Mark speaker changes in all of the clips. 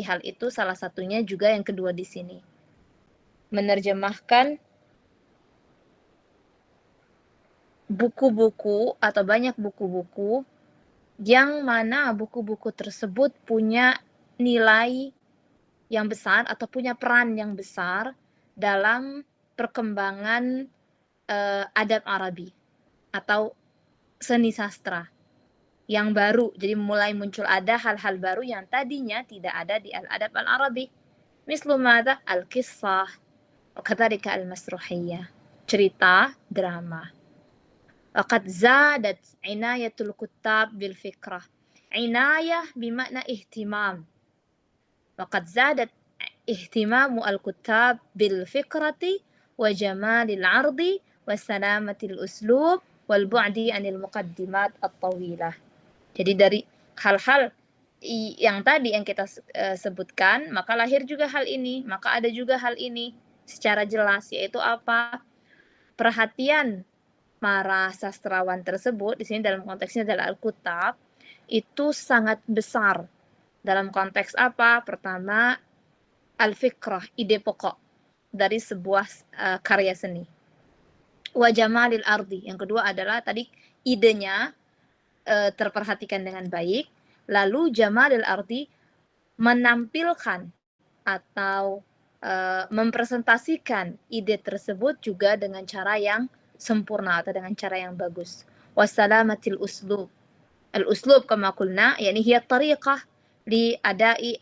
Speaker 1: hal itu salah satunya juga yang kedua di sini. Menerjemahkan buku-buku atau banyak buku-buku yang mana buku-buku tersebut punya nilai yang besar atau punya peran yang besar dalam perkembangan adab Arabi atau seni sastra yang baru. Jadi mulai muncul ada hal-hal baru yang tadinya tidak ada di al-adab al-Arabi. Mislu mada? Al-qissah, wakadzalika al-masruhiyah. Cerita, drama. وقد زادت عناية الكتاب بالفكرة. عناية بمعنى اهتمام. وقد زادت اهتمام الكتاب بالفكرة وجمال العرض وسلامة الأسلوب والبعد عن المقدمات الطويلة. Jadi dari hal-hal yang tadi yang kita sebutkan, maka lahir juga hal ini, maka ada juga hal ini secara jelas, yaitu apa? Perhatian para sastrawan tersebut, di sini dalam konteksnya adalah al-kutab, itu sangat besar. Dalam konteks apa? Pertama, al-fikrah, ide pokok dari sebuah karya seni. Wa jamalil ardi, yang kedua adalah tadi idenya terperhatikan dengan baik. Lalu jamalil ardi, menampilkan atau mempresentasikan ide tersebut juga dengan cara yang sempurna atau dengan cara yang bagus. Wassalamatil uslub. Al-uslub kama qulna, yani hiya tariqah li adai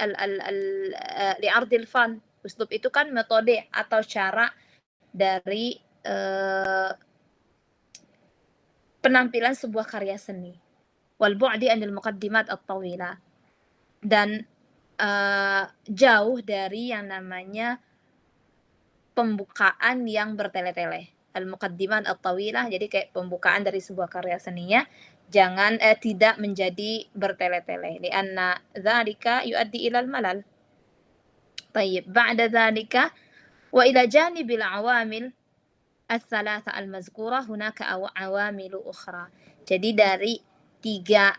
Speaker 1: li ardil fan. Uslub itu kan metode atau cara dari penampilan sebuah karya seni. Wal bu'di anil muqaddimat at-tawila. Dan jauh dari yang namanya pembukaan yang bertele-tele. Al-muqaddimat at-tawilah, jadi kayak pembukaan dari sebuah karya seninya jangan tidak menjadi bertele-tele. Lianna dzalika yuaddi ila al-malal. Tayyib, ba'da dzalika wa ila janibil awamil ats-tsalatsa al-mazkura hunaka awamilu ukhra. Jadi dari tiga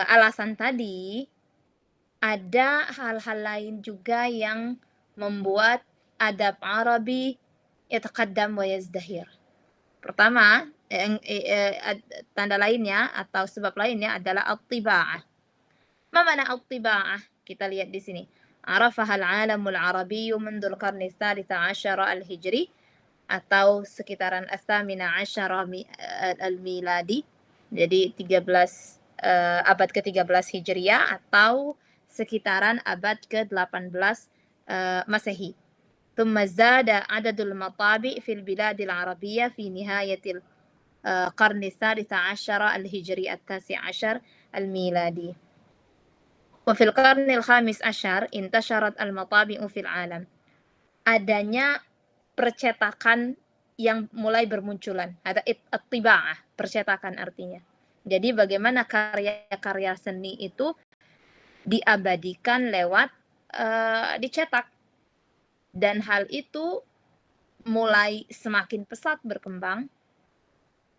Speaker 1: alasan tadi ada hal-hal lain juga yang membuat adab Arabi yataqaddam wa yazdahir. Pertama, tanda lainnya atau sebab lainnya adalah at-tiba'ah. Ma mana at-tiba'ah? Kita lihat di sini. Arafaha al-alamul arabiyyu mundu al-qarni ats-tsalits asyara al-hijri atau sekitaran ats-tsamina asyara al-miladi. Jadi 13 abad ke-13 Hijriah atau sekitaran abad ke-18 Masehi. ثم زاد عدد المطابع في البلاد العربية في نهاية القرن الثالث عشر الهجري التاسع عشر الميلادي. وفي القرن الخامس عشر انتشرت المطابع في العالم. Adanya percetakan yang mulai bermunculan. Ada at-tiba'ah, percetakan artinya. Jadi bagaimana karya-karya seni itu diabadikan lewat dicetak. Dan hal itu mulai semakin pesat berkembang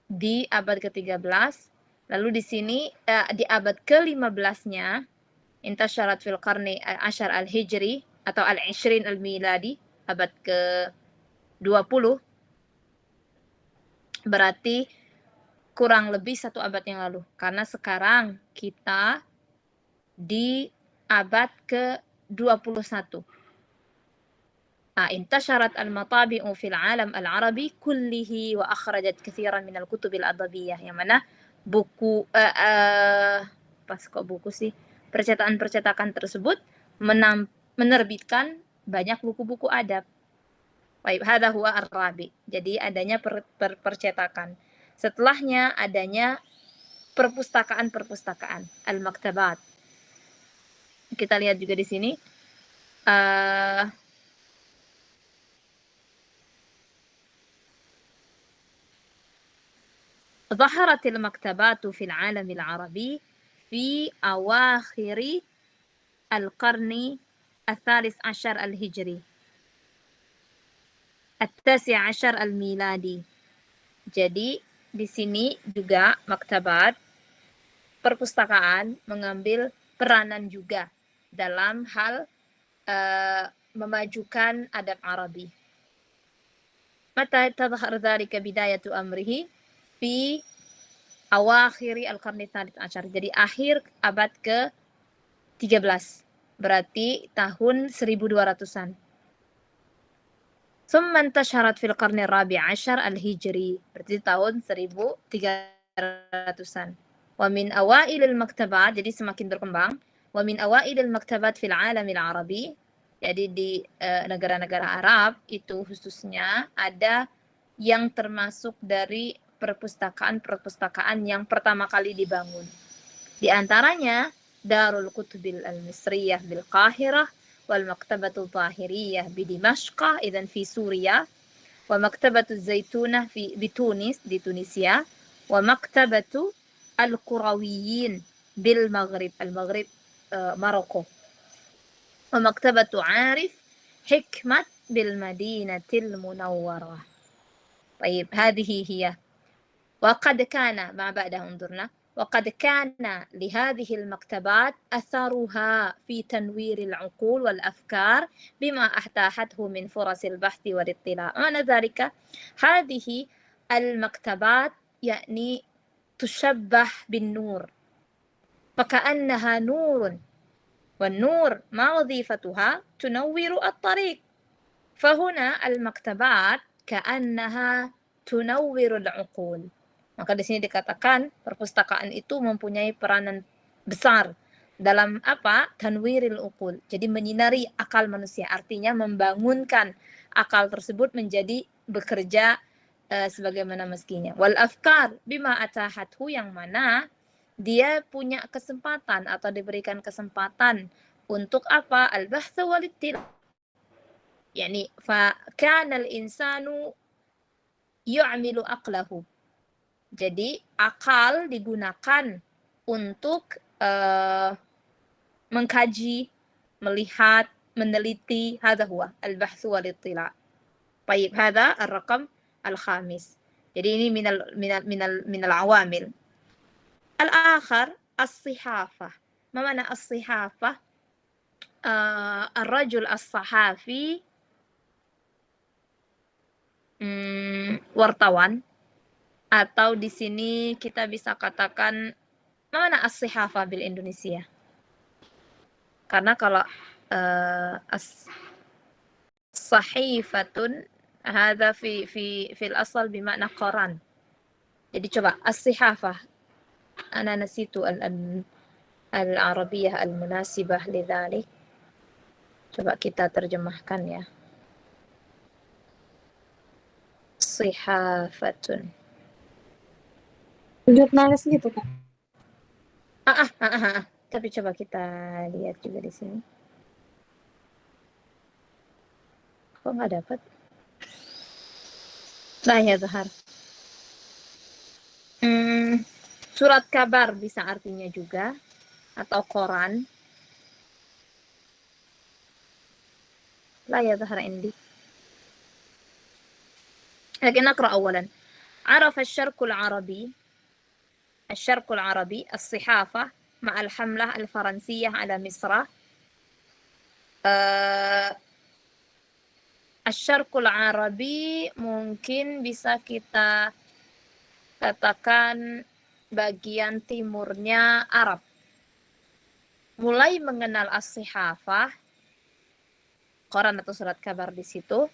Speaker 1: di abad ke-13. Lalu di sini di abad ke-15-nya intasyarat fil qarni al-ashar al-hijri atau al-ishrin al-miladi, abad ke-20. Berarti kurang lebih 1 abad yang lalu. Karena sekarang kita di abad ke-21. انتشرت المطابع في العالم العربي كله وأخرجت كثيرا من الكتب الأدبية, yang mana buku percetakan tersebut menerbitkan banyak buku-buku adab. Baik, hadza huwa ar-rabi. Jadi adanya percetakan. Setelahnya adanya perpustakaan-perpustakaan, al-maktabat. Kita lihat juga di sini ظهرت المكتبات في العالم العربي في أواخر القرن الثالث عشر الهجري التاسع عشر الميلادي. Jadi di sini juga maktabat, perpustakaan mengambil peranan juga dalam hal memajukan adab Arabi. Mata tadhhar dzalika bidayatu amrihi fi awakhiri al-qarni tsalits asyar. Jadi akhir abad ke-13. Berarti tahun 1200-an. Thumma intasharat fil qarni ar-rabi' asyar al-hijri. Berarti tahun 1300-an. Wa min awailil maktabat, jadi semakin berkembang. Wa min awailil maktabat fil alamil arabi. Jadi di negara-negara Arab itu khususnya ada yang termasuk dari perpustakaan-perpustakaan yang pertama kali dibangun. Di antaranya Darul Kutubil Al-Misriyah bil Qahirah wal Maktabatul Tahiriyah bi Dimashq idzan fi Suriah wa Maktabatul Zaitunah di Tunis di Tunisia wa Maktabatu Al-Qurawiyin bil Maghrib al-Maghrib Maroko wa Maktabatu Arif Hikmat bil Madinatil Munawwarah. طيب هذه هي وقد كان ما بعدها انظرنا وقد كان لهذه المكتبات أثرها في تنوير العقول والأفكار بما أتاحته من فرص البحث والاطلاع. معنى ذلك هذه المكتبات يعني تشبه بالنور فكأنها نور والنور ما وظيفتها تنور الطريق فهنا المكتبات كأنها tunawwirul uqul. Maka di sini dikatakan perpustakaan itu mempunyai peranan besar dalam apa? Tanwiril uqul. Jadi menyinari akal manusia, artinya membangunkan akal tersebut menjadi bekerja sebagaimana mestinya. Wal afkar bima atahathu, yang mana dia punya kesempatan atau diberikan kesempatan untuk apa? Al-bahth wal ittila'. Yani fa kana al-insanu yu'milu aqlahu. Jadi akal digunakan untuk mengkaji, melihat, meneliti. Hadza huwa al-bahth wal ittila'. Baik, hadza ar-raqam al-khamis. Jadi ini minal awamil. Al-akhar as-sihafah. Ma mana as-sihafah? Ar-rajul as-sahafi, wartawan, atau di sini kita bisa katakan mana as-sihafah bil Indonesia. Karena kalau as-sahifatun hadza fil asal bimakna qaran. Jadi coba as-sihafah. Ana nasitu al-arabiyyah al-munasibah lidzalik. Coba kita terjemahkan ya. Sihafatun.
Speaker 2: Jurnalis gitu, Kak.
Speaker 1: Tapi coba kita lihat juga di sini. Kok nggak dapat? Nah ya Zahar. Surat kabar bisa artinya juga, atau koran. لا يظهر عندي لكن نقرأ أولا. عرف الشرق العربي الصحافة مع الحملة الفرنسية على مصر. الشرق العربي mungkin bisa kita katakan bagian timurnya Arab. Mulai mengenal as-sihafah, koran atau surat kabar di situ,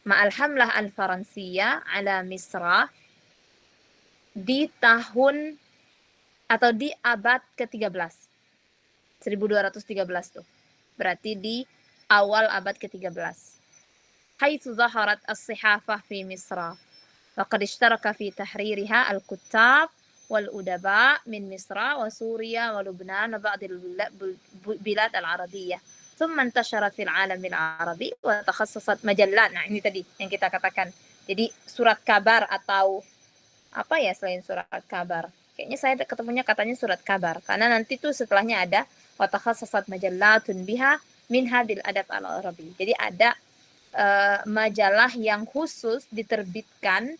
Speaker 1: ma'al hamlah al-faransiyah ala Misra, di tahun atau di abad ke-13. 1213 tuh. Berarti di awal abad ke-13. Haitsu zaharat as-sihafah fi Misra. Waqad ishtaraka fi tahririha al-kuttab wal-udaba min Misra wa Suria wa Lubnan wa ba'd al-bilad al-arabiyyah. ثم انتشرت في العالم العربي وتخصصت مجلات. Nah, ini tadi yang kita katakan. Jadi surat kabar atau apa ya selain surat kabar? Kayaknya saya ketemunya katanya surat kabar. Karena nanti tuh setelahnya ada wa takhassasat majallatun biha minha bil adab al-arabi. Jadi ada majalah yang khusus diterbitkan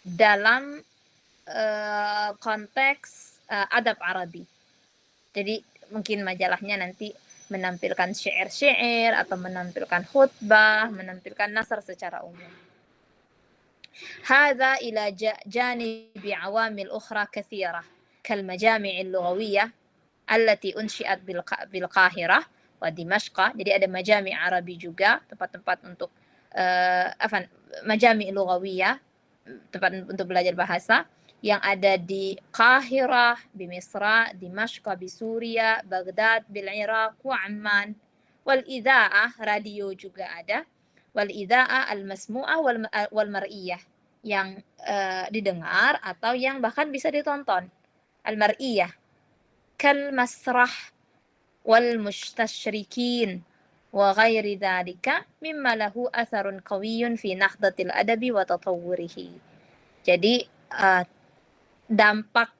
Speaker 1: dalam konteks adab Arabi. Jadi mungkin majalahnya nanti menampilkan syair-syair atau menampilkan khutbah, menampilkan nasr secara umum. هذا إلى جانب عوامل أخرى كثيرة كالمجامع اللغوية التي أنشئت بالقاهرة ودمشق. Jadi ada majami Arabi juga, tempat-tempat untuk majami lughawiyah, tempat untuk belajar bahasa yang ada di Qahirah, di Misra, di Dimashq, di Suria, Baghdad, bil Iraq, wa Amman. Wal idha'ah, radio juga ada. Wal idha'ah al-masmu'ah wal mar'iyah, yang didengar atau yang bahkan bisa ditonton. Al-mar'iyah kal masrah wal mustashrikin wa ghairi dhalika mimma lahu atharun qawiyyun fi nakhdatil adabi wa tatawwurihi. Jadi dampak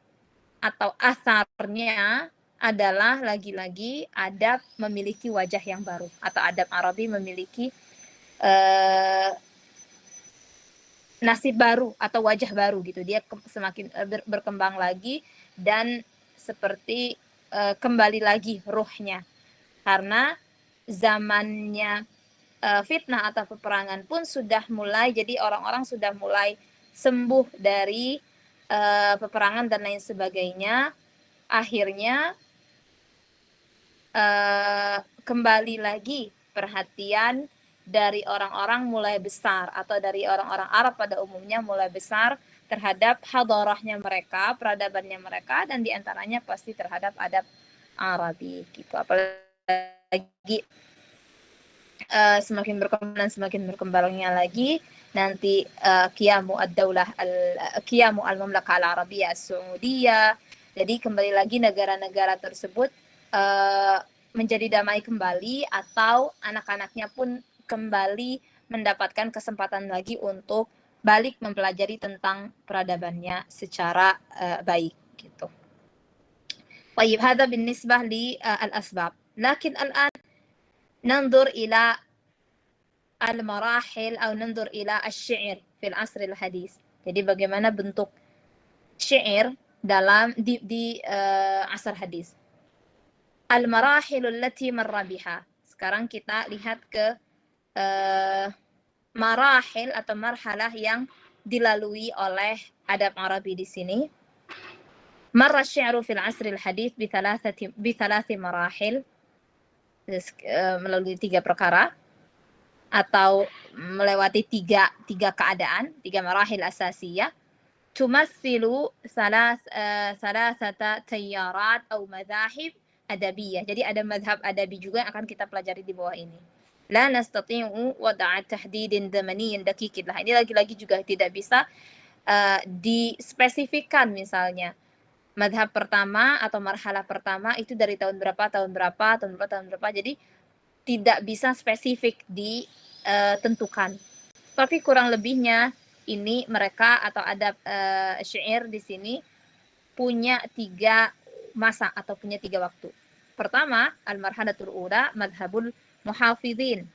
Speaker 1: atau asarnya adalah lagi-lagi adab memiliki wajah yang baru, atau adab Arabi memiliki nasib baru atau wajah baru gitu. Dia semakin berkembang lagi dan seperti kembali lagi ruhnya. Karena zamannya fitnah atau peperangan pun sudah mulai, jadi orang-orang sudah mulai sembuh dari peperangan dan lain sebagainya. Akhirnya kembali lagi perhatian dari orang-orang mulai besar, atau dari orang-orang Arab pada umumnya mulai besar terhadap hadarahnya mereka, peradabannya mereka, dan diantaranya pasti terhadap adab Arabi gitu. Apalagi semakin berkembangnya lagi nanti qiyamu al-Mamlakah al-Arabiyah as-Saudiyah. Jadi kembali lagi negara-negara tersebut menjadi damai kembali, atau anak-anaknya pun kembali mendapatkan kesempatan lagi untuk balik mempelajari tentang peradabannya secara baik gitu. طيب هذا بالنسبة للأسباب. لكن الآن ننظر إلى المراحل أو ننظر إلى الشعر في العصر الحديث. Jadi bagaimana bentuk syair dalam di asar hadis. Al-marahil allati marra biha. Sekarang kita lihat ke marahil atau marhalah yang dilalui oleh adab Arabi di sini. Marra syi'ru fil asril hadits bi thalathi marahil, melalui 3 perkara atau melewati tiga keadaan, 3 marahil asasiyah. Tumathilu salasata tayyarat atau madhahib adabiyah. Jadi ada madhab adabi juga yang akan kita pelajari di bawah ini. La nastati'u wada'a tahdidin zamaniyin daqiqin. Ini lagi-lagi juga tidak bisa dispesifikkan, misalnya madhab pertama atau marhalah pertama itu dari tahun berapa. Jadi tidak bisa spesifik ditentukan. Tapi kurang lebihnya ini mereka atau adab syair di sini punya 3 masa atau punya 3 waktu. Pertama, al-marhalatul ula madhabul muhafidhin.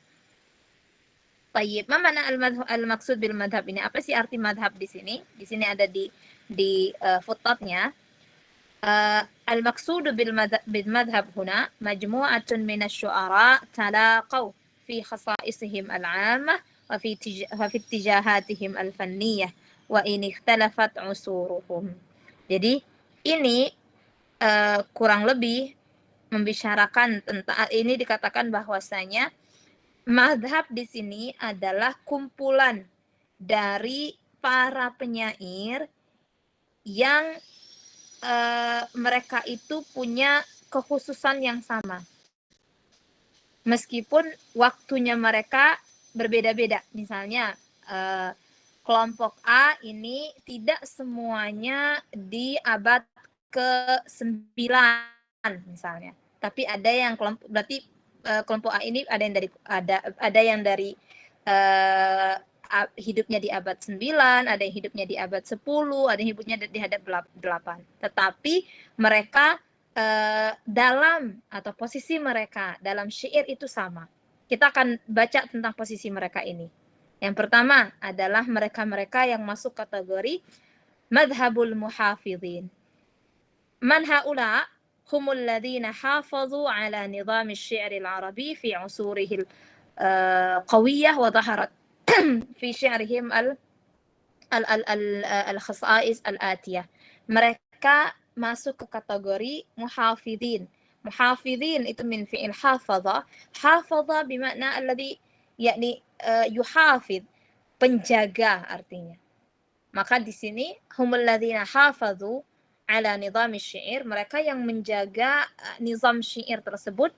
Speaker 1: Tayyib, ma mana al-maksud bil madhab ini? Apa sih arti madhab di sini? Di sini ada di footnote-nya. Al-maqsudu bil madhab huna majmu'atun min asy-syu'ara talaqaw fi khasa'isihim al-'ammah wa fi ittijahatihim al-fanniyah wa in ikhtalafat 'usuruhum. Jadi ini kurang lebih membicarakan tentang ini, dikatakan bahwasanya madhab di sini adalah kumpulan dari para penyair yang mereka itu punya kekhususan yang sama. Meskipun waktunya mereka berbeda-beda. Misalnya kelompok A ini tidak semuanya di abad ke-9 misalnya. Tapi ada yang berarti kelompok A ini ada yang dari hidupnya di abad 9, ada yang hidupnya di abad 10, ada yang hidupnya di abad 8. Tetapi mereka dalam atau posisi mereka dalam syair itu sama. Kita akan baca tentang posisi mereka ini. Yang pertama adalah mereka-mereka yang masuk kategori madhabul muhafidhin. Man haula, humul ladzina hafadhu ala nizam asy-syi'r al-arabi fi 'usurihi qawiyyah wa dhaharat fi syi'rihim al-khasa'is al-atiyah. Mereka masuk ke kategori muhafidhin. Muhafidhin itu min fi'il hafadha. Hafadha bimakna alladhi yakni yuhafidh, penjaga artinya. Maka di sini humul ladzina hafadhu ala nizam syair, mereka yang menjaga nizam syair tersebut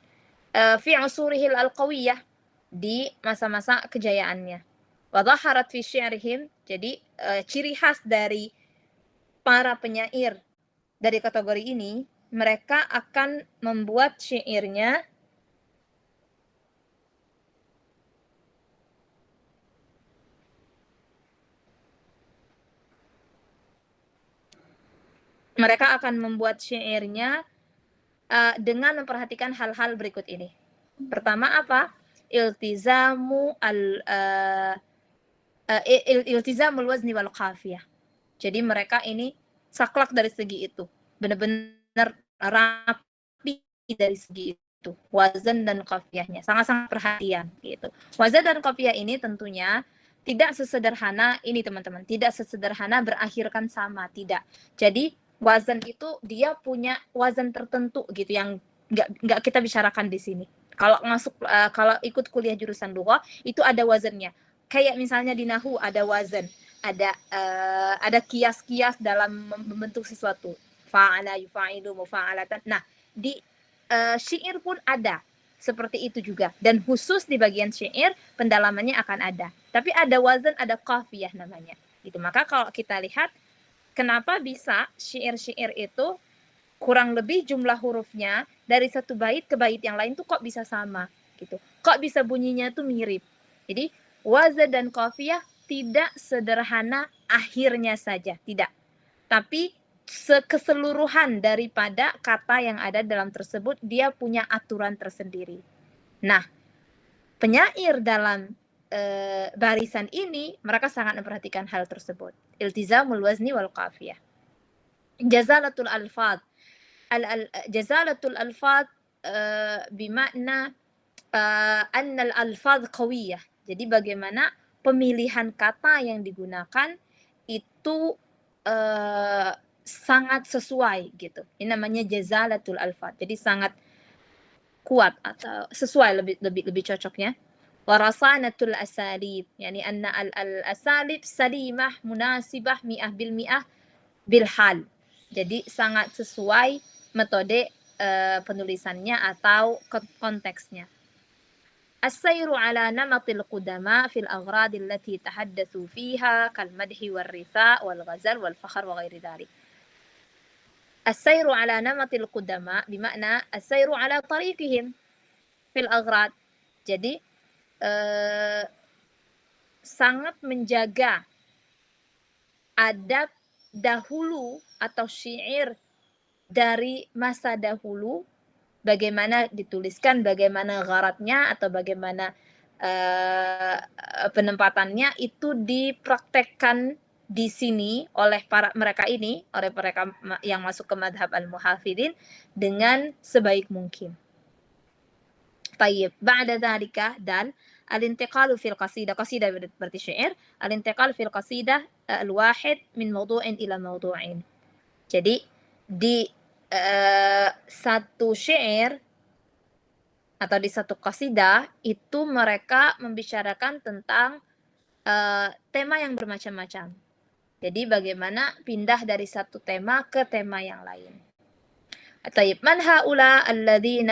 Speaker 1: fi usurihi al-qawiyah, di masa-masa kejayaannya. Wa dhaharat fi syi'rihim, jadi ciri khas dari para penyair dari kategori ini, mereka akan membuat syairnya dengan memperhatikan hal-hal berikut ini. Pertama apa? Iltizamul wazni wal qafiyah. Jadi mereka ini saklek dari segi itu, benar-benar rapi dari segi itu, wazan dan qafiyahnya sangat-sangat perhatian gitu. Wazan dan qafiyah ini tentunya tidak sesederhana ini teman-teman, tidak sesederhana berakhirkan sama, tidak. Jadi wazan itu dia punya wazan tertentu gitu yang nggak kita bicarakan di sini. Kalau kalau ikut kuliah jurusan lugha itu ada wazannya. Kayak misalnya di nahwu ada wazan, ada kias-kias dalam membentuk sesuatu. Fa'ala yufa'ilu mufa'alatan. Nah, di syair pun ada seperti itu juga, dan khusus di bagian syair pendalamannya akan ada. Tapi ada wazan, ada qafiyah namanya. Gitu. Maka kalau kita lihat kenapa bisa syair-syair itu kurang lebih jumlah hurufnya dari satu bait ke bait yang lain tuh kok bisa sama gitu. Kok bisa bunyinya tuh mirip. Jadi wazan dan qafiyah tidak sederhana akhirnya saja, tidak. Tapi keseluruhan daripada kata yang ada dalam tersebut dia punya aturan tersendiri. Nah, penyair dalam barisan ini mereka sangat memperhatikan hal tersebut. Iltizamul wazni wal qafiyah. Jazalatul alfaz. Jazalatul alfaz bimakna anna al-alfaz qawiyah. Jadi bagaimana pemilihan kata yang digunakan itu sangat sesuai gitu. Ini namanya jazalatul alfaz. Jadi sangat kuat atau sesuai lebih cocoknya. Warasanatul asalib, yani anna al-asalib salimah munasibah mi'ah bil mi'ah bil hal. Jadi sangat sesuai metode penulisannya atau konteksnya. السير على نمط القدماء في الأغراض التي تحدثوا فيها كالمدح والرثاء والغزل والفخر وغير ذلك. السير على نمط القدماء بمعنى السير على طريقهم في الأغراض. Jadi sangat menjaga adab dahulu atau syair dari masa dahulu, bagaimana dituliskan, bagaimana gharatnya atau bagaimana penempatannya itu dipraktekkan di sini oleh mereka yang masuk ke madhab al-muhafidin dengan sebaik mungkin. طيب بعد ذلك دال الانتقال في القصيدة. قصيدة berarti syair. الانتقال في القصيدة الواحد من موضوع إلى موضوع. Jadi di satu syair atau di satu qasidah itu mereka membicarakan tentang tema yang bermacam-macam. Jadi bagaimana pindah dari satu tema ke tema yang lain. طيب من هؤلاء الذين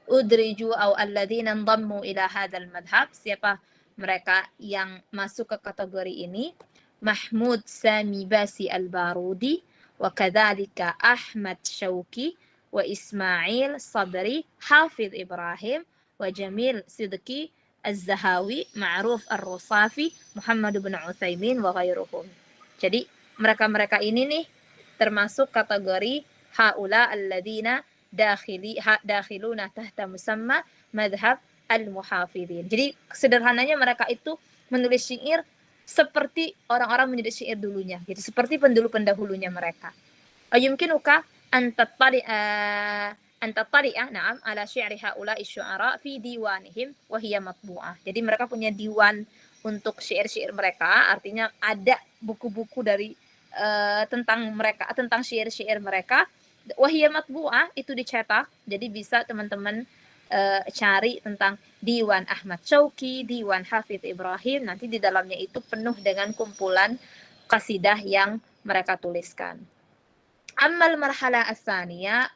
Speaker 1: udriju atau alladzina ndammu ila hadzal madhab? Siapa mereka yang masuk ke kategori ini? Mahmud Sami Basi Al-Barudi wa kadzalika Ahmad Syauqi wa Ismail Sadri, Hafidh Ibrahim wa Jamil Sidqi Az-Zahawi, Ma'ruf Ar-Rusafi, Muhammad bin Utsaimin wa ghairuhum. Jadi mereka-mereka ini nih termasuk kategori haula alladzina dakhiluna tahta musamma madhab al-muhafidhin. Jadi sederhananya mereka itu menulis syair seperti orang-orang menulis syair dulunya, gitu, seperti pendahulunya mereka. Ayumkinuka an tattali'a na'am ala syi'ri haula'i syu'ara fi diwanihim wa hiya matbu'ah. Jadi mereka punya diwan untuk syair-syair mereka, artinya ada buku-buku dari tentang mereka, tentang syair-syair mereka. Wa hiya matbu'ah, itu dicetak. Jadi bisa teman-teman cari tentang Diwan Ahmad Syauqi, Diwan Hafidz Ibrahim, nanti di dalamnya itu penuh dengan kumpulan qasidah yang mereka tuliskan. Ammal marhala as-saniyah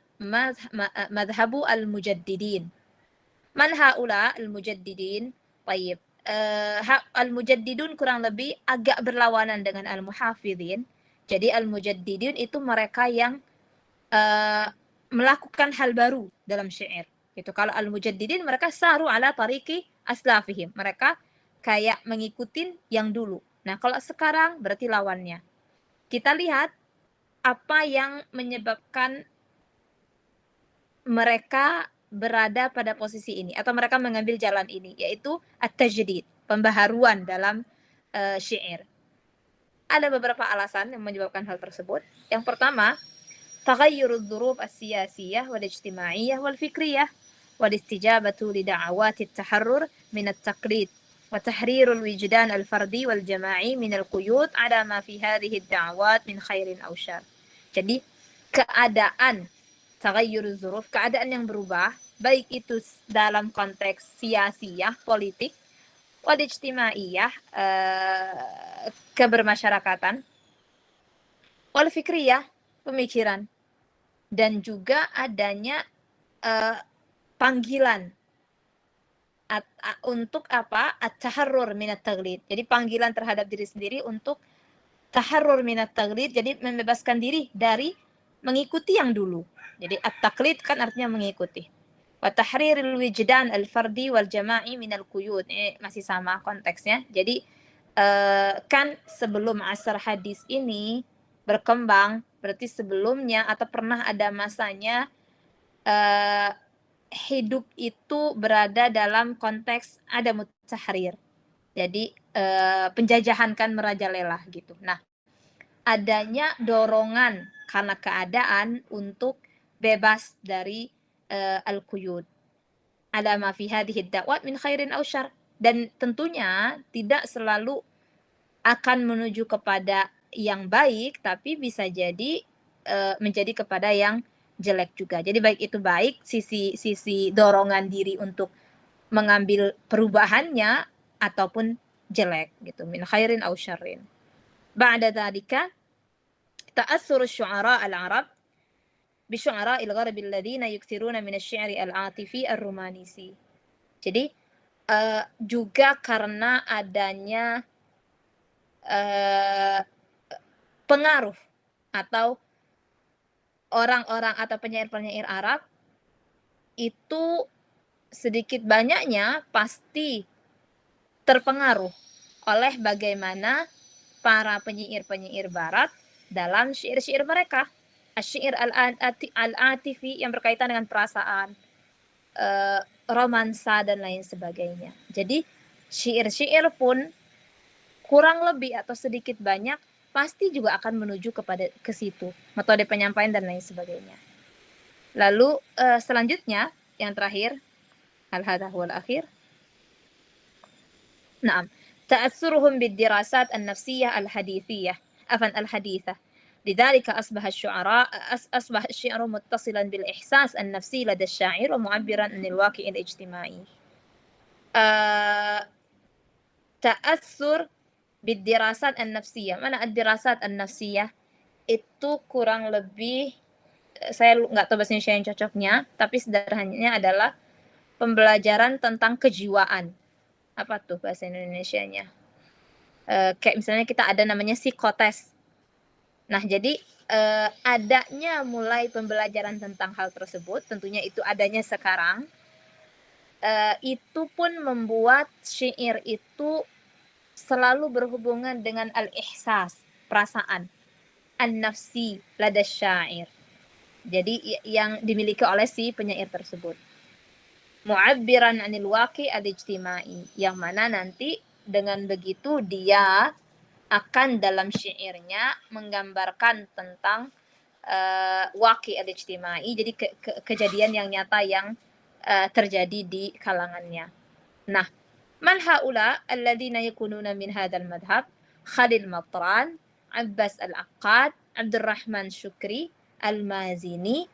Speaker 1: madhabu al-mujaddidin. Man haula al-mujaddidin? Tayyib. Al-mujaddidun kurang lebih agak berlawanan dengan al-muhafidhin. Jadi al-mujaddidin itu mereka yang melakukan hal baru dalam syair. Gitu. Kalau al-mujaddidin mereka saru ala tariqi aslafihim. Mereka kayak mengikutin yang dulu. Nah, kalau sekarang berarti lawannya. Kita lihat apa yang menyebabkan mereka berada pada posisi ini atau mereka mengambil jalan ini, yaitu at-tajdid, pembaharuan dalam syair. Ada beberapa alasan yang menyebabkan hal tersebut. Yang pertama, taghayyurudz dzuruf as-siyasiyah wal ijtimaiyah wal fikriyah wal istijabatu li da'awatit taharrur min at-taqlid wa tahrirul wijdan al-fardi wal jama'i min al-quyud ala ma fi hadhihi ad-da'awat min khairin aw syarr. Jadi keadaan taghayyurudz dzuruf, keadaan yang berubah, baik itu dalam konteks siasiyah, politik, wal ijtimaiyah, kebermasyarakatan, wal fikriyah, pemikiran, dan juga adanya panggilan untuk apa? At-taharrur minat taglid. Jadi panggilan terhadap diri sendiri untuk taharrur minat taglid, jadi membebaskan diri dari mengikuti yang dulu. Jadi at-taqlid kan artinya mengikuti. Wa tahriril wijdan al-fardi wal jama'i minal quyud. Ini masih sama konteksnya. Jadi kan sebelum asar hadis ini berkembang, berarti sebelumnya atau pernah ada masanya hidup itu berada dalam konteks ada mutahrir. Jadi penjajahan kan merajalela gitu. Nah, adanya dorongan karena keadaan untuk bebas dari al-quyud. Ala ma fi hadhihi ad-da'wat min khairin aw syarr. Dan tentunya tidak selalu akan menuju kepada yang baik, tapi bisa jadi menjadi kepada yang jelek juga. Jadi baik itu baik sisi dorongan diri untuk mengambil perubahannya ataupun jelek gitu. Min khairin aw syarrin. Ba'da dzalika ta'assur asy-syu'ara al-'arab bi syu'ara al-gharb alladziina yukthiruna min asy-syi'ri al-'atifi ar-romanisi. Jadi juga karena adanya pengaruh atau orang-orang atau penyair-penyair Arab itu sedikit banyaknya pasti terpengaruh oleh bagaimana para penyair-penyair barat dalam syair-syair mereka. Syair al-atifi yang berkaitan dengan perasaan, romansa dan lain sebagainya. Jadi syair-syair pun kurang lebih atau sedikit banyak pasti juga akan menuju ke situ, metode penyampaian dan lain sebagainya. Lalu selanjutnya yang terakhir, al-hadha wal akhir. Naam, ta'assuruhum bid-dirasat an-nafsiyah al-hadithiyah, al-hadithah. لذلك أصبح الشعر متصلا بالإحساس النفسي لدى الشاعر ومعبرا عن الواقع الاجتماعي. تأثر بالdirasat an-nafsiyah. Mana ad-dirasat an-nafsiyah? Itu kurang lebih, saya nggak tahu bahasa Indonesia yang cocoknya, tapi sederhananya adalah pembelajaran tentang kejiwaan. Apa tuh bahasa Indonesianya? Kayak misalnya kita ada namanya psikotes. Nah, jadi adanya mulai pembelajaran tentang hal tersebut, tentunya itu adanya sekarang, itu pun membuat syair itu selalu berhubungan dengan al-ihsas, perasaan, an-nafsi lada syair. Jadi yang dimiliki oleh si penyair tersebut. Mu'abbiran anil waqi' al-ijtimai, yang mana nanti dengan begitu dia akan dalam syairnya menggambarkan tentang waqi' al-ijtimai, jadi kejadian yang nyata yang terjadi di kalangannya. Nah, man haula alladziina yakununa min hadzal madhab? Khalil Matran, Abbas Al-Aqqad, Abdurrahman Syukri, Al-Mazini,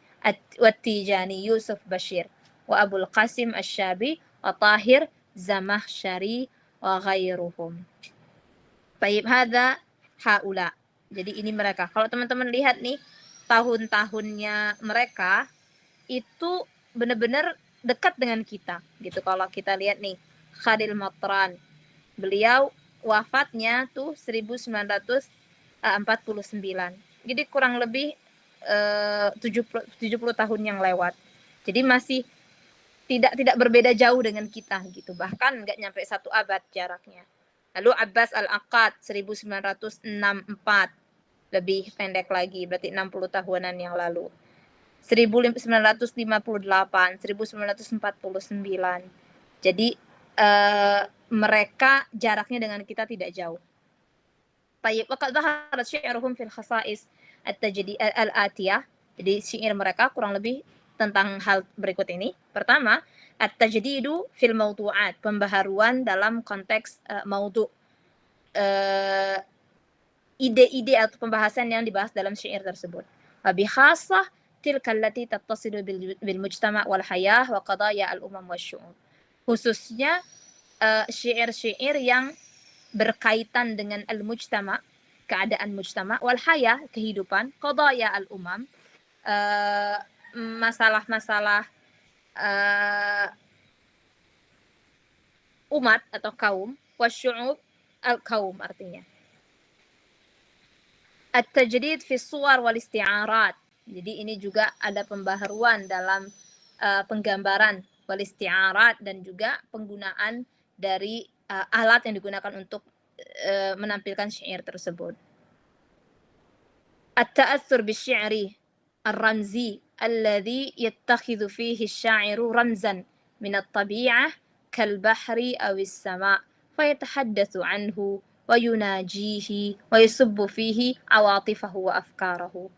Speaker 1: Wat-Tijani Yusuf Bashir, wa Abul Qasim Asy-Syabi, wa Tahir Zamakhsyari, wa ghairuhum. Baik, hadza haula. Jadi ini mereka. Kalau teman-teman lihat nih, tahun-tahunnya mereka itu benar-benar dekat dengan kita gitu. Kalau kita lihat nih, Khalil Matran, beliau wafatnya tuh 1949. Jadi kurang lebih 70 tahun yang lewat. Jadi masih tidak berbeda jauh dengan kita gitu. Bahkan nggak nyampe 1 abad jaraknya. Lalu Abbas Al-Aqqad 1964, lebih pendek lagi, berarti 60 tahunan yang lalu. 1958, 1949. Jadi mereka jaraknya dengan kita tidak jauh. Tayyib, waqad dhaharat syi'ruhum fil khasa'is al-atiyah. Jadi syair mereka kurang lebih tentang hal berikut ini. Pertama, at-tajdidu fil mawdu'at, pembaharuan dalam konteks maudhu', ide-ide atau pembahasan yang dibahas dalam syair tersebut. Wa bi khassah tilka allati tattasilu bil mujtama' wal hayah wa qadaya al-umam wasyu'ub. Khususnya syair-syair yang berkaitan dengan al-mujtama', keadaan mujtama', wal hayah, kehidupan, qadaya al-umam, masalah-masalah umat atau kaum, wasyu'ub, al-kaum artinya. At-tajdid fi suwar wal isti'arat. Jadi ini juga ada pembaharuan dalam penggambaran wal isti'arat dan juga penggunaan dari alat yang digunakan untuk menampilkan syair tersebut. At-ta'athur bisyi'ri ar-ramzi alladhi yattakhidhu fihi asy-sya'iru ramzan min at-tabi'ah kal-bahri aw as-sama' fayatahaddatsu anhu wa yunajihi wa yusubbu fihi awatifahu wa afkarahu.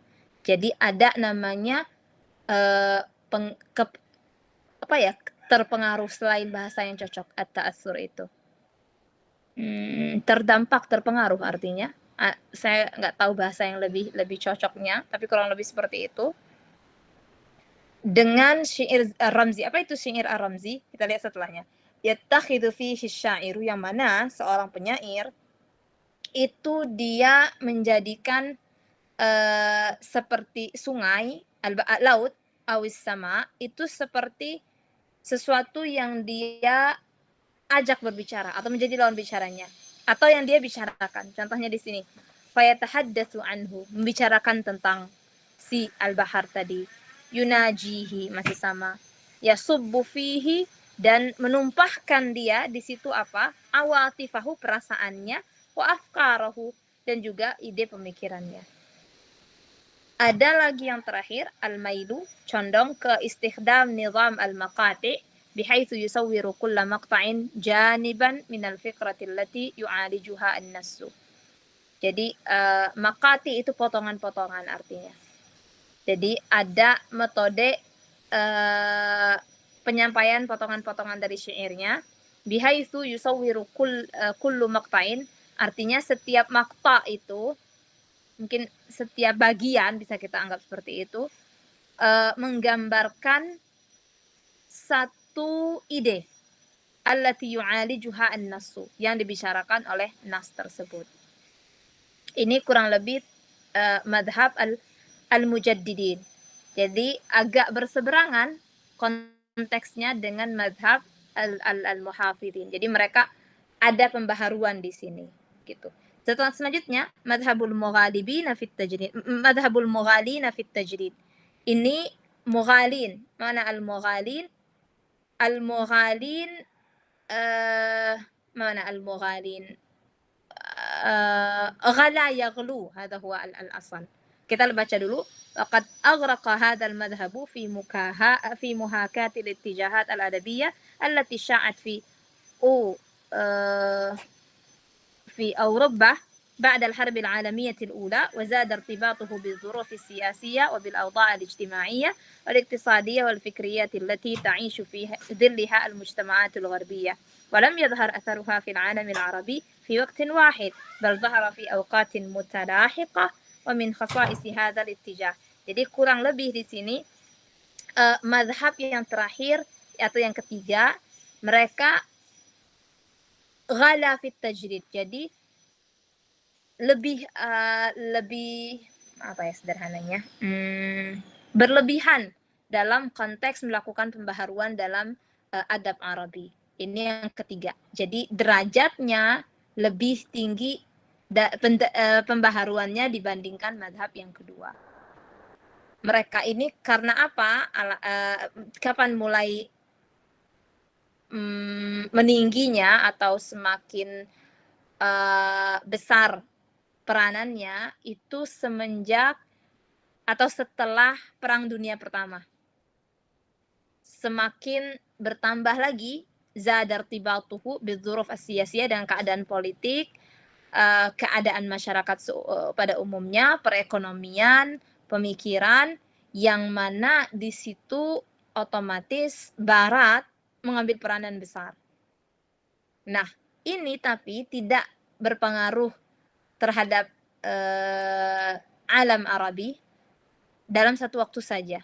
Speaker 1: Jadi ada namanya terpengaruh selain bahasa yang cocok, at-ta'assur itu. Terdampak, terpengaruh artinya. Saya nggak tahu bahasa yang lebih cocoknya, tapi kurang lebih seperti itu. Dengan syair ar-ramzi. Apa itu syair ar-ramzi? Kita lihat setelahnya. Yattakhidhu fihi asy-sya'iru, yang mana seorang penyair itu dia menjadikan seperti sungai, laut, awis sama, itu seperti sesuatu yang dia ajak berbicara atau menjadi lawan bicaranya, atau yang dia bicarakan. Contohnya di sini, fayatahaddatsu anhu, membicarakan tentang si al-bahar tadi, yunajihi, masih sama, yasubbu fihi, dan menumpahkan dia di situ apa? Awatifahu, perasaannya, wa afkarahu, dan juga ide pemikirannya. Ada lagi yang terakhir, al-mailu, condong ke istikhdam nizam al-maqati' bihaitsu yusawwiru kulla maqta'in janiban minal fikrati allati yu'alijuha an-nassu. Jadi maqati itu potongan-potongan artinya. Jadi ada metode penyampaian potongan-potongan dari syairnya, bihaitsu yusawwiru kullu maqta'in, artinya setiap maqta' itu, mungkin setiap bagian bisa kita anggap seperti itu, menggambarkan satu ide, allati yu'alijuha an-nassu, yang dibicarakan oleh nas tersebut. Ini kurang lebih madhab al-mujaddidin. Jadi agak berseberangan konteksnya dengan madhab al-muhafidin. Jadi mereka ada pembaharuan di sini gitu. Selanjutnya, madhabul mughalibina fit tajdid. Madhabul mughalina fit tajdid. Ini mughalin. Mana al-mughalin? Al-mughalin mana al-mughalin? Ghala yaghlu. Hada huwa al-asal. Kita baca dulu. Laqad aghraqa hadha al-madhhabu fi muhakati al-ittijahat al-adabiyyah allati sya'at fi Eropa بعد الحرب العالمية الأولى، وزاد ارتباطه بالظروف السياسية وبالأوضاع الاجتماعية والاقتصادية والفكرية التي تعيش في ظلها المجتمعات الغربية، ولم يظهر أثرها في العالم العربي في وقت واحد، بل ظهر في أوقات متلاحقة ومن خصائص هذا الاتجاه. Jadi kurang lebih di sini mazhab yang terakhir atau yang ketiga, mereka ghala fit tajdid. Jadi lebih apa ya sederhananya? Berlebihan dalam konteks melakukan pembaharuan dalam adab Arabi. Ini yang ketiga. Jadi derajatnya lebih tinggi pembaharuannya dibandingkan mazhab yang kedua. Mereka ini karena apa? Kapan mulai meningginya atau semakin besar peranannya itu semenjak atau setelah Perang Dunia Pertama. Semakin bertambah lagi zadar tibatuhu bidzuruf as-siyasiyah, dengan keadaan politik, keadaan masyarakat pada umumnya, perekonomian, pemikiran, yang mana di situ otomatis Barat mengambil peranan besar. Nah, ini tapi tidak berpengaruh terhadap alam Arabi dalam satu waktu saja.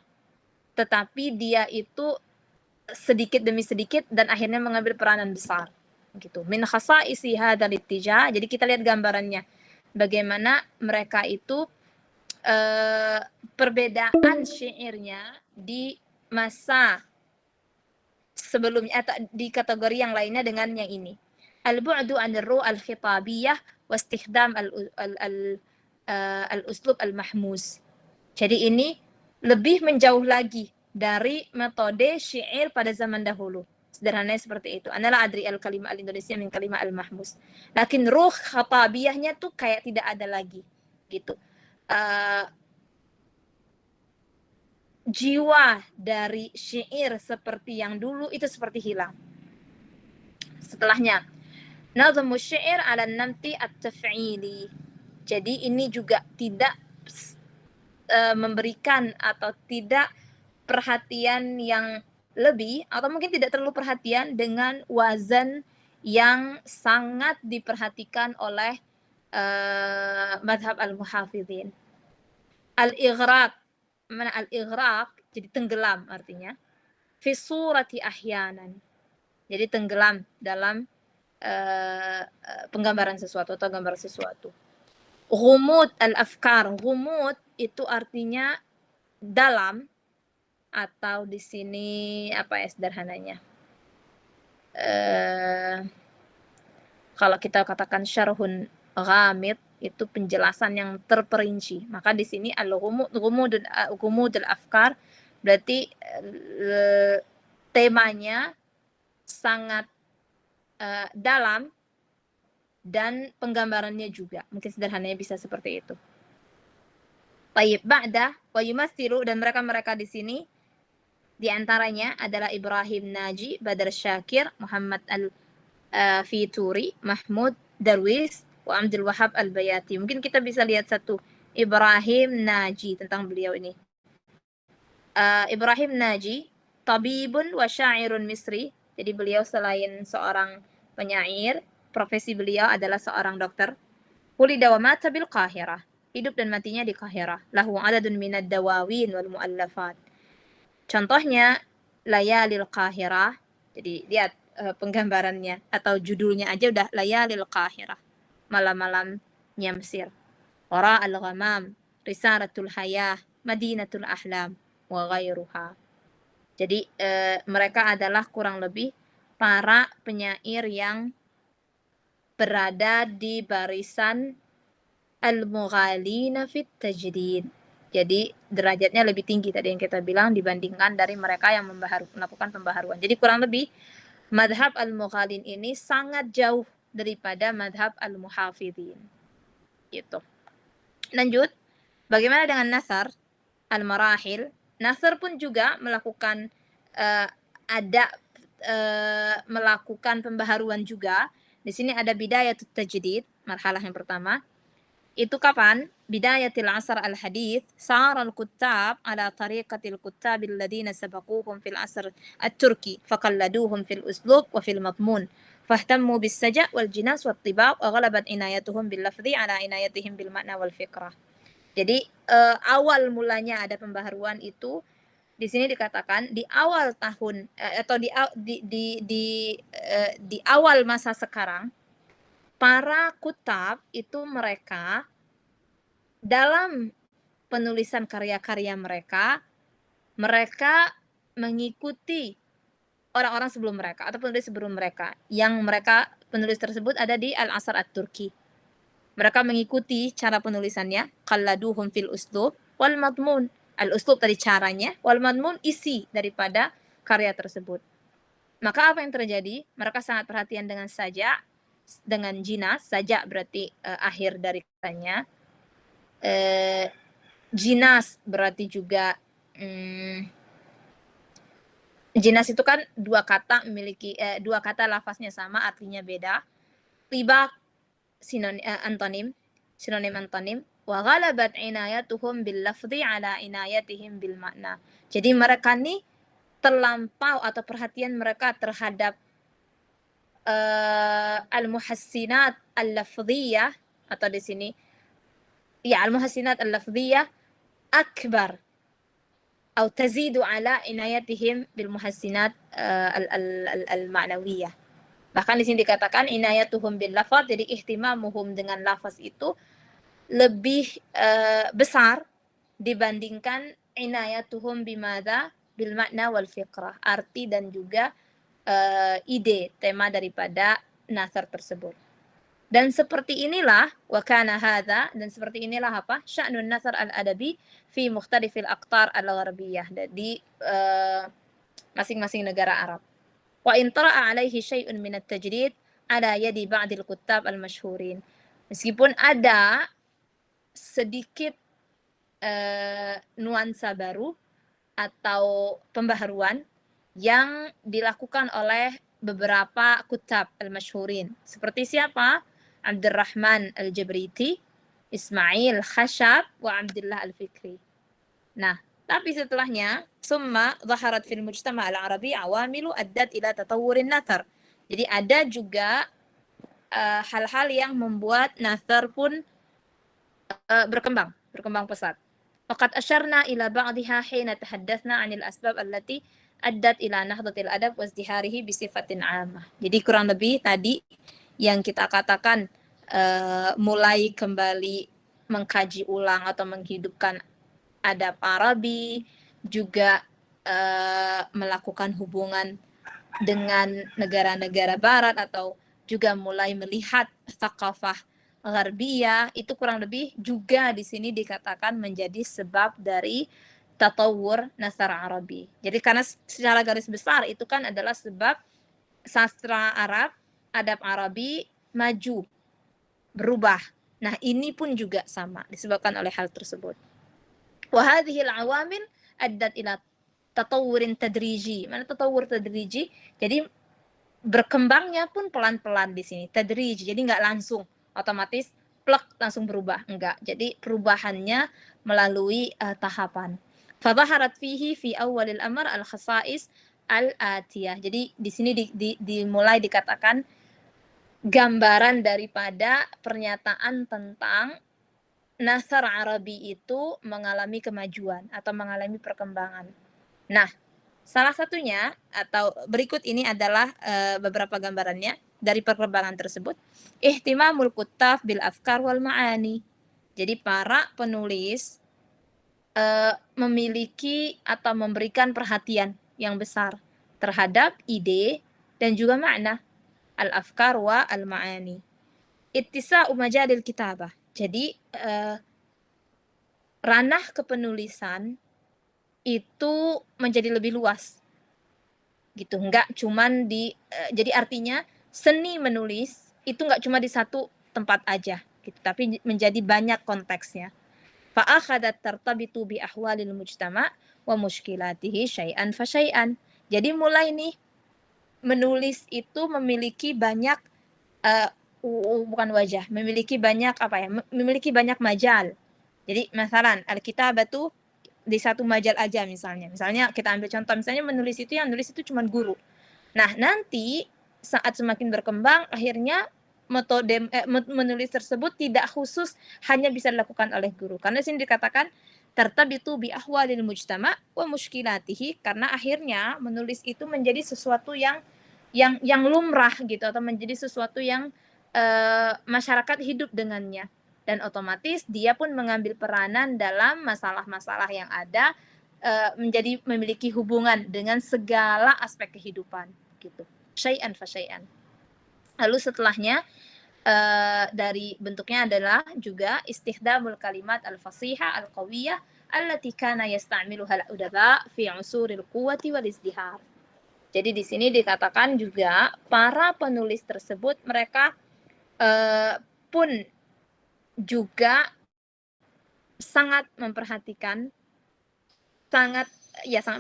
Speaker 1: Tetapi dia itu sedikit demi sedikit dan akhirnya mengambil peranan besar. Gitu. Min khasaisi hadzal ittijah. Jadi kita lihat gambarannya. Bagaimana mereka itu perbedaan syairnya di masa sebelumnya atau di kategori yang lainnya dengan yang ini. Al-bu'du 'an ar-ru' al-khitabiyah wa istikhdam al-uslub al-mahmus. Jadi ini lebih menjauh lagi dari metode syair pada zaman dahulu. Sederhananya seperti itu. Analah adri al-kalimah al-Indonesia min kalimah al-mahmus. Lakin ruh khatabiyahnya tuh kayak tidak ada lagi. Gitu. Jiwa dari syair seperti yang dulu itu seperti hilang. Setelahnya, nazmu syair ala namti at-taf'ili. Jadi ini juga tidak memberikan atau tidak perhatian yang lebih, atau mungkin tidak terlalu perhatian dengan wazan yang sangat diperhatikan oleh madhab al-muhafidhin. Al-ighraq, mana al-ighraq jadi tenggelam artinya, fi surati ahyanan, jadi tenggelam dalam penggambaran sesuatu atau gambar sesuatu. Ghumud al-afkar, ghumud itu artinya dalam, atau di sini apa ya sederhananya? Kalau kita katakan syarhun ghamid itu penjelasan yang terperinci. Maka di sini al-ghumud al-afkar berarti temanya sangat dalam dan penggambarannya juga. Mungkin sederhananya bisa seperti itu. Tayyib ba'da wa yumathilu, dan mereka di sini di antaranya adalah Ibrahim Naji, Badr Syakir, Muhammad Al-Fituri, Mahmud Darwis, wa Abdul Wahab Al-Bayati. Mungkin kita bisa lihat satu Ibrahim Naji tentang beliau ini. Ibrahim Naji, tabibun wa syairun Misri. Jadi beliau selain seorang penyair, profesi beliau adalah seorang dokter. Wulida wa mata bil Qahirah. Hidup dan matinya di Qahirah. Lahu adadun minad dawawin wal muallafat. Contohnya Layalil Qahirah. Jadi lihat penggambarannya atau judulnya aja udah Layalil Qahirah. Malam-malamnya Mesir. Wara al-Ghamam, Risalatul Hayah, Madinatul Ahlam, wa ghairuha. Jadi mereka adalah kurang lebih para penyair yang berada di barisan al-mughalina fit tajdid. Jadi derajatnya lebih tinggi tadi yang kita bilang dibandingkan dari mereka yang melakukan pembaharuan. Jadi kurang lebih madhab al-mughalin ini sangat jauh daripada madhab al-muhafidhin. Gitu. Lanjut, bagaimana dengan Nasr al-marahil? Nasr pun juga melakukan melakukan pembaharuan juga. Di sini ada bidayatut tajdid, marhalah yang pertama. Itu kapan? Bidayatil asr al-hadits, sara al-kuttab ala tariqatil kuttab alladhina sabaquhum fil asr at-turki, faqalladuhum fil uslub wa fil madmun. Fahtammu bis saja' wal jinas wat tibab wa ghalabat inayatuhum bil lafzi ala inayatihim bil makna wal fikrah. Jadi awal mulanya ada pembaharuan itu di sini dikatakan di awal tahun atau di awal masa sekarang, para kutab itu mereka dalam penulisan karya-karya mereka mengikuti orang-orang sebelum mereka atau penulis sebelum mereka, yang penulis tersebut ada di Al-Asr At-Turki. Mereka mengikuti cara penulisannya, qalladuhum fil uslub wal madmun. Al-uslub tadi caranya, wal madmun isi daripada karya tersebut. Maka apa yang terjadi? Mereka sangat perhatian dengan saja, dengan jinas, saja berarti akhir dari katanya. Jinas berarti juga jinas itu kan dua kata memiliki dua kata lafaznya sama, artinya beda. Tibak antonim, sinonim antonim. Wa ghalabat inayatuhum bil lafzi ala inayatihim bil makna. Jadi mereka nih terlampau atau perhatian mereka terhadap al-muhassinat al-lafziyah, atau di sini ya al-muhassinat al-lafziyah akbar atau tazidu ala inayatihim bil muhassinat al-ma'nawiyah. Bahkan di sini dikatakan inayatuhum bil lafaz, jadi ihtimamuhum dengan lafaz itu lebih besar dibandingkan inayatuhum bimadza bil makna wal fikrah, arti dan juga ide, tema daripada nasar tersebut. Dan seperti inilah wakana hadza, dan seperti inilah apa? Sya'nun nasar al-adabi fi mukhtalifil aqtar al-gharbiyah, di masing-masing negara Arab. Wa in tara'a 'alaihi syai'un min at-tajdid ala yadi ba'dil kuttab al-masyhurin. Meskipun ada sedikit nuansa baru atau pembaharuan yang dilakukan oleh beberapa kutab al-masyhurin. Seperti siapa? Abdurrahman al-Jabriti, Ismail Khashab, wa Abdullah al-Fikri. Nah, tapi setelahnya, summa zaharat fil mujtama' al-arabi awamilu addat ila tatawurin nathar. Jadi ada juga hal-hal yang membuat nathar pun berkembang pesat. Faqad asyarna ila ba'dihha hina tahaddatsna 'anil asbab allati addat ila nahdhatil adab wa izdiharihi bi sifatin 'ammah. Jadi kurang lebih tadi yang kita katakan mulai kembali mengkaji ulang atau menghidupkan adab Arabi, juga melakukan hubungan dengan negara-negara barat atau juga mulai melihat thaqafah Gharbiyah, itu kurang lebih juga di sini dikatakan menjadi sebab dari tatawur nasar Arabi. Jadi karena secara garis besar itu kan adalah sebab sastra Arab, adab Arabi maju, berubah. Nah, ini pun juga sama disebabkan oleh hal tersebut. Wa hadhil awamil addat ila tatawurin tadriji. Mana tatawur tadriji? Jadi berkembangnya pun pelan-pelan di sini. Tadriji. Jadi nggak langsung otomatis plek langsung berubah, enggak. Jadi perubahannya melalui tahapan. Fadhaharat fihi fi awalil amr al-khasais al-atiyah. Jadi di sini dimulai dikatakan gambaran daripada pernyataan tentang nasar Arabi itu mengalami kemajuan atau mengalami perkembangan. Nah, salah satunya atau berikut ini adalah beberapa gambarannya dari perkembangan tersebut. Ihtimamul kuttaf bil afkar wal ma'ani. Jadi para penulis memiliki atau memberikan perhatian yang besar terhadap ide dan juga makna al-afkar wa al-ma'ani. Ittisa'u majalil kitabah. Jadi ranah kepenulisan itu menjadi lebih luas. Gitu, enggak cuman jadi artinya seni menulis itu enggak cuma di satu tempat aja gitu, tapi menjadi banyak konteksnya. Fa akhadat tartabitu bi ahwalil mujtama' wa mushkilatihi syai'an fa syai'an. Jadi mulai nih menulis itu memiliki banyak bukan wajah, memiliki banyak apa ya, memiliki banyak majal. Jadi misalkan al-kitabatu di satu majal aja misalnya. Misalnya kita ambil contoh, misalnya menulis itu yang nulis itu cuma guru. Nah, nanti saat semakin berkembang akhirnya metode menulis tersebut tidak khusus hanya bisa dilakukan oleh guru. Karena di sini dikatakan tertabitu bi ahwalil mujtama wa mushkilatihi, karena akhirnya menulis itu menjadi sesuatu yang lumrah gitu, atau menjadi sesuatu yang masyarakat hidup dengannya, dan otomatis dia pun mengambil peranan dalam masalah-masalah yang ada, menjadi memiliki hubungan dengan segala aspek kehidupan gitu, syai'an fa syai'an. Lalu setelahnya dari bentuknya adalah juga istikhdamul kalimat al-fasihah al-qawiyah allati kana yasta'miluha al-udaba fi usuril quwwati wal izdihar. Jadi di sini dikatakan juga para penulis tersebut mereka pun juga sangat memperhatikan, sangat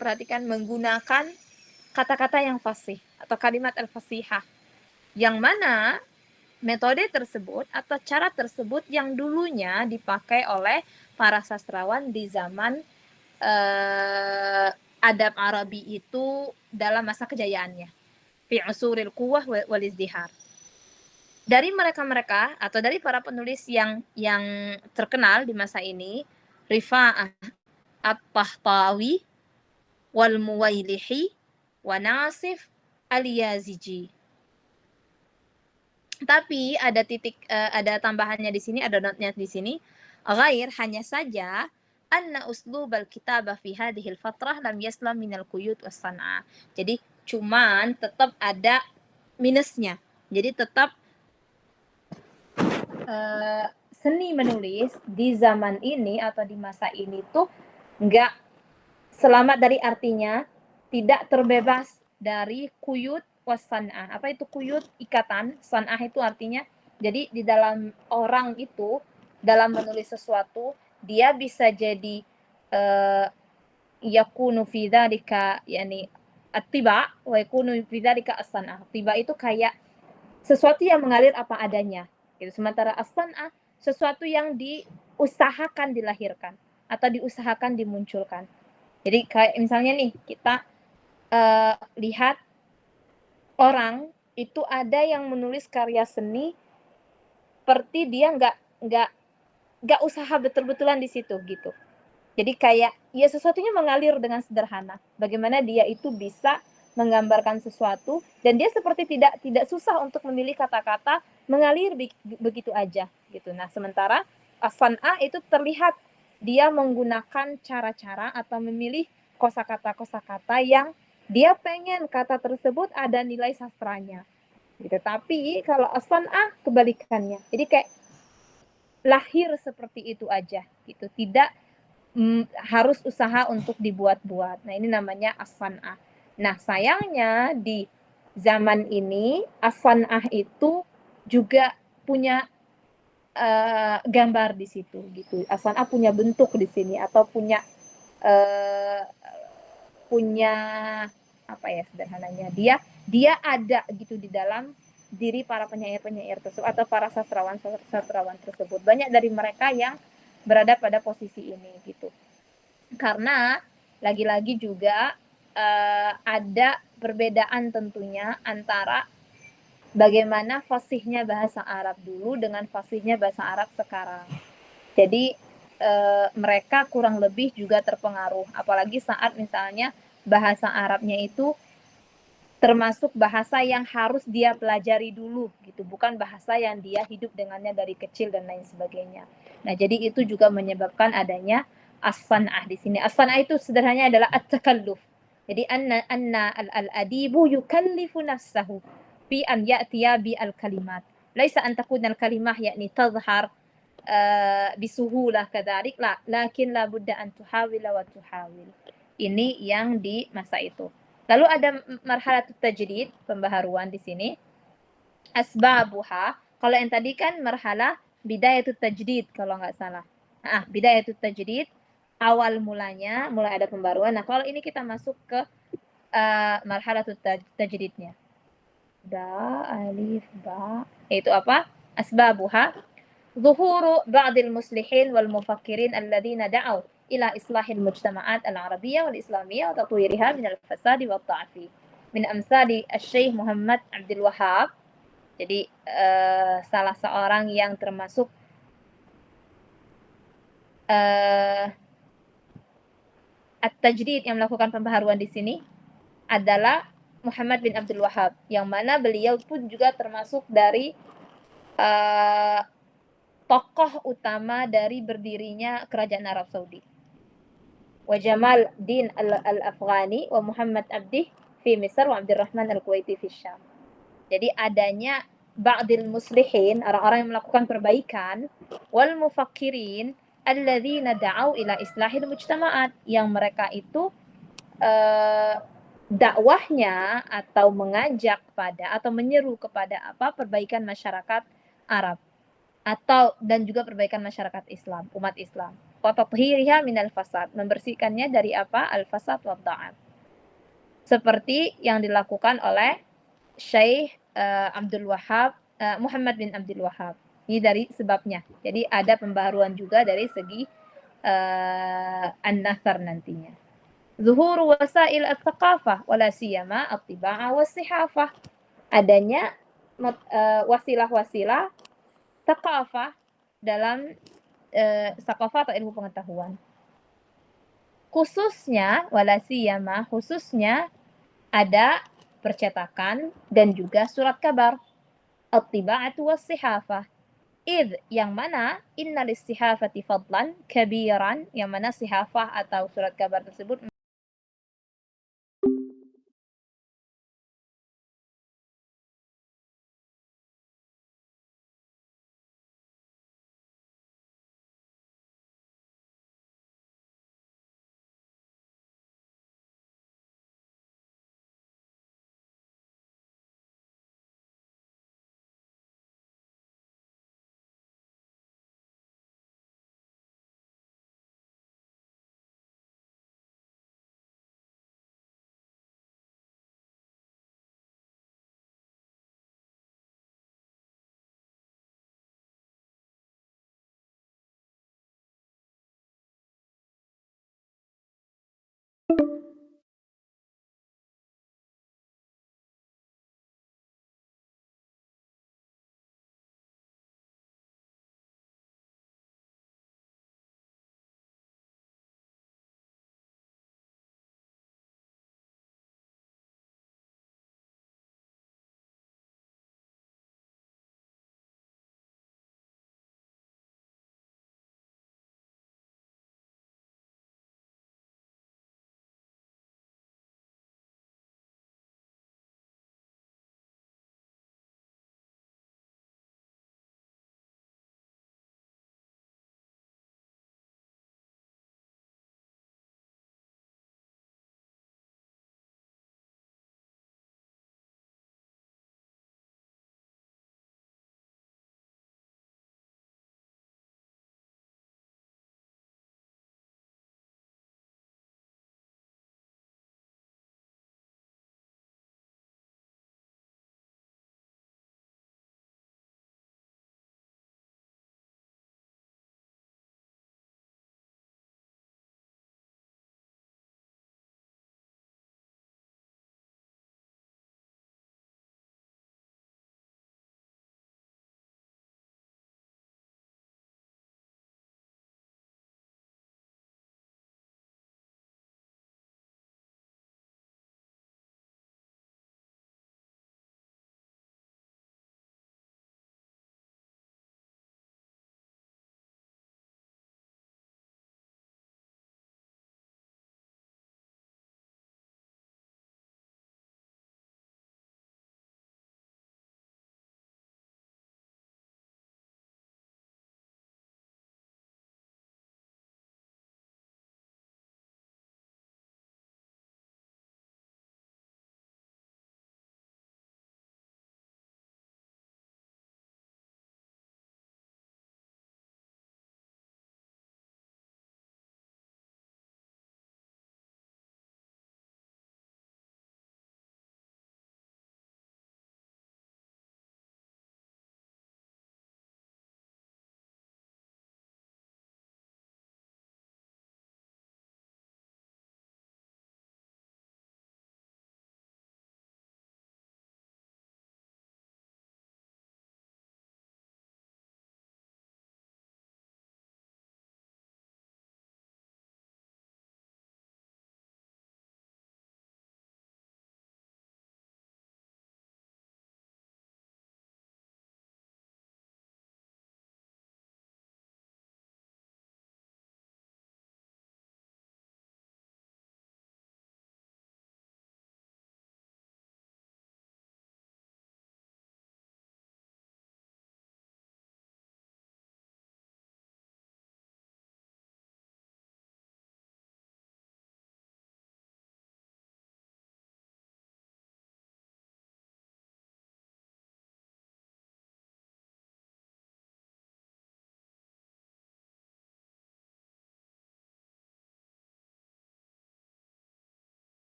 Speaker 1: perhatikan menggunakan kata-kata yang fasih atau kalimat al-fasihah, yang mana metode tersebut atau cara tersebut yang dulunya dipakai oleh para sastrawan di zaman adab Arabi itu dalam masa kejayaannya, fi usuril quwwah wal izdihar. Dari mereka-mereka atau dari para penulis yang terkenal di masa ini, Rifa'ah At-Tahtawi, wal Muwailihi, wa Nasif Al-Yaziji. Tapi ada ada tambahannya di sini, ada notnya di sini. Ghair, hanya saja anna uslubal kitabah fi hadhil fatrah lam yaslam minal quyud was san'a. Jadi cuman tetap ada minusnya. Jadi tetap seni menulis di zaman ini atau di masa ini tuh nggak selamat dari artinya, tidak terbebas dari kuyut was san'ah. Apa itu kuyut? Ikatan. San'ah itu artinya, jadi di dalam orang itu, dalam menulis sesuatu, dia bisa jadi yakunu fi dzalika yani at-tiba wa yakunu fi dzalika as-san'ah. Tiba itu kayak sesuatu yang mengalir apa adanya. Gitu. Sementara as-san'ah sesuatu yang diusahakan dilahirkan atau diusahakan dimunculkan. Jadi kayak misalnya nih kita lihat orang itu ada yang menulis karya seni seperti dia nggak usaha betul-betulan di situ gitu. Jadi kayak ya sesuatunya mengalir dengan sederhana. Bagaimana dia itu bisa menggambarkan sesuatu dan dia seperti tidak susah untuk memilih kata-kata, mengalir begitu aja gitu. Nah, sementara as-san'ah itu terlihat dia menggunakan cara-cara atau memilih kosakata-kosakata yang dia pengen kata tersebut ada nilai sastranya. Gitu. Tapi kalau as-san'ah kebalikannya. Jadi kayak lahir seperti itu aja gitu. Tidak harus usaha untuk dibuat-buat. Nah, ini namanya as-san'ah. Nah, sayangnya di zaman ini as-san'ah itu juga punya gambar di situ gitu. As-san'ah punya bentuk di sini atau punya apa ya sederhananya, dia ada gitu di dalam diri para penyair-penyair tersebut atau para sastrawan tersebut. Banyak dari mereka yang berada pada posisi ini gitu. Karena lagi-lagi juga ada perbedaan tentunya antara bagaimana fasihnya bahasa Arab dulu dengan fasihnya bahasa Arab sekarang. Jadi mereka kurang lebih juga terpengaruh, apalagi saat misalnya bahasa Arabnya itu termasuk bahasa yang harus dia pelajari dulu gitu, bukan bahasa yang dia hidup dengannya dari kecil dan lain sebagainya. Nah, jadi itu juga menyebabkan adanya as-san'ah di sini. As-san'ah itu sederhananya adalah at-takalluf. Jadi anna al-adibu yukallifu nafsahu fi an ya'tiya bi al-kalimat. Laisa an takuna al-kalimah yakni tadhhar bisuhulah kadzalik, lakin la budda an tuhawila wa tuhawil. Ini yang di masa itu. Lalu ada marhalatut tajdid, pembaharuan di sini. Asbabuha, kalau yang tadi kan marhalah bidayatut tajdid kalau nggak salah. Bidayatut tajdid, awal mulanya, mulai ada pembaruan. Nah, kalau ini kita masuk ke marhalatut tajdidnya. Da, alif, ba. Itu apa? Asbabuha. ظهور بعض المصلحين والمفكرين الذين دعوا إلى إصلاح المجتمعات العربية والإسلامية وتطويرها من الفساد والضعف من أمثال الشيخ Muhammad Abdul Wahab. Jadi salah seorang yang termasuk at-tajdid yang melakukan pembaharuan di sini adalah Muhammad bin Abdul Wahab, yang mana beliau pun juga termasuk dari tokoh utama dari berdirinya kerajaan Arab Saudi. Wa Jamal Din al-Afghani wa Muhammad Abdih fi Misr wa Abdurrahman al-Kuwaiti fi Syam. Jadi adanya ba'dil muslihin, orang-orang yang melakukan perbaikan, wal mufakkirin alladzina da'au ila islahil mujtama'at, yang mereka itu dakwahnya atau mengajak pada atau menyeru kepada apa? Perbaikan masyarakat Arab atau dan juga perbaikan masyarakat Islam, umat Islam. Wa tathhiriha minal fasad, membersihkannya dari apa? Al-fasad wa dha'af. Seperti yang dilakukan oleh Syekh Abdul Wahab, Muhammad bin Abdul Wahab. Ini dari sebabnya. Jadi ada pembaharuan juga dari segi an-nathar nantinya. Zuhur wasail at-thaqafah wala siyama at-tiba'ah was-sihafah. Adanya wasilah-wasilah thaqafah dalam thaqafah atau ilmu pengetahuan. Khususnya wala siyama, khususnya ada percetakan dan juga surat kabar. At-tiba'atu was-sihafah. Yang mana inna lis-sihafati fadlan kabiran, yang mana sihafah atau surat kabar tersebut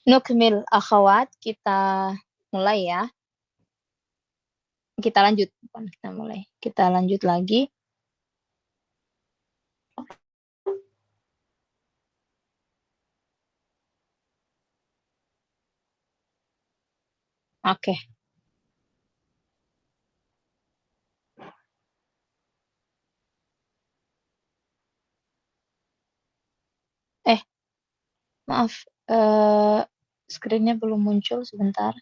Speaker 1: Nukmil akhawat, kita mulai ya. Kita lanjut, bukan kita mulai. Kita lanjut lagi. Oke. Maaf, screen-nya belum muncul, sebentar.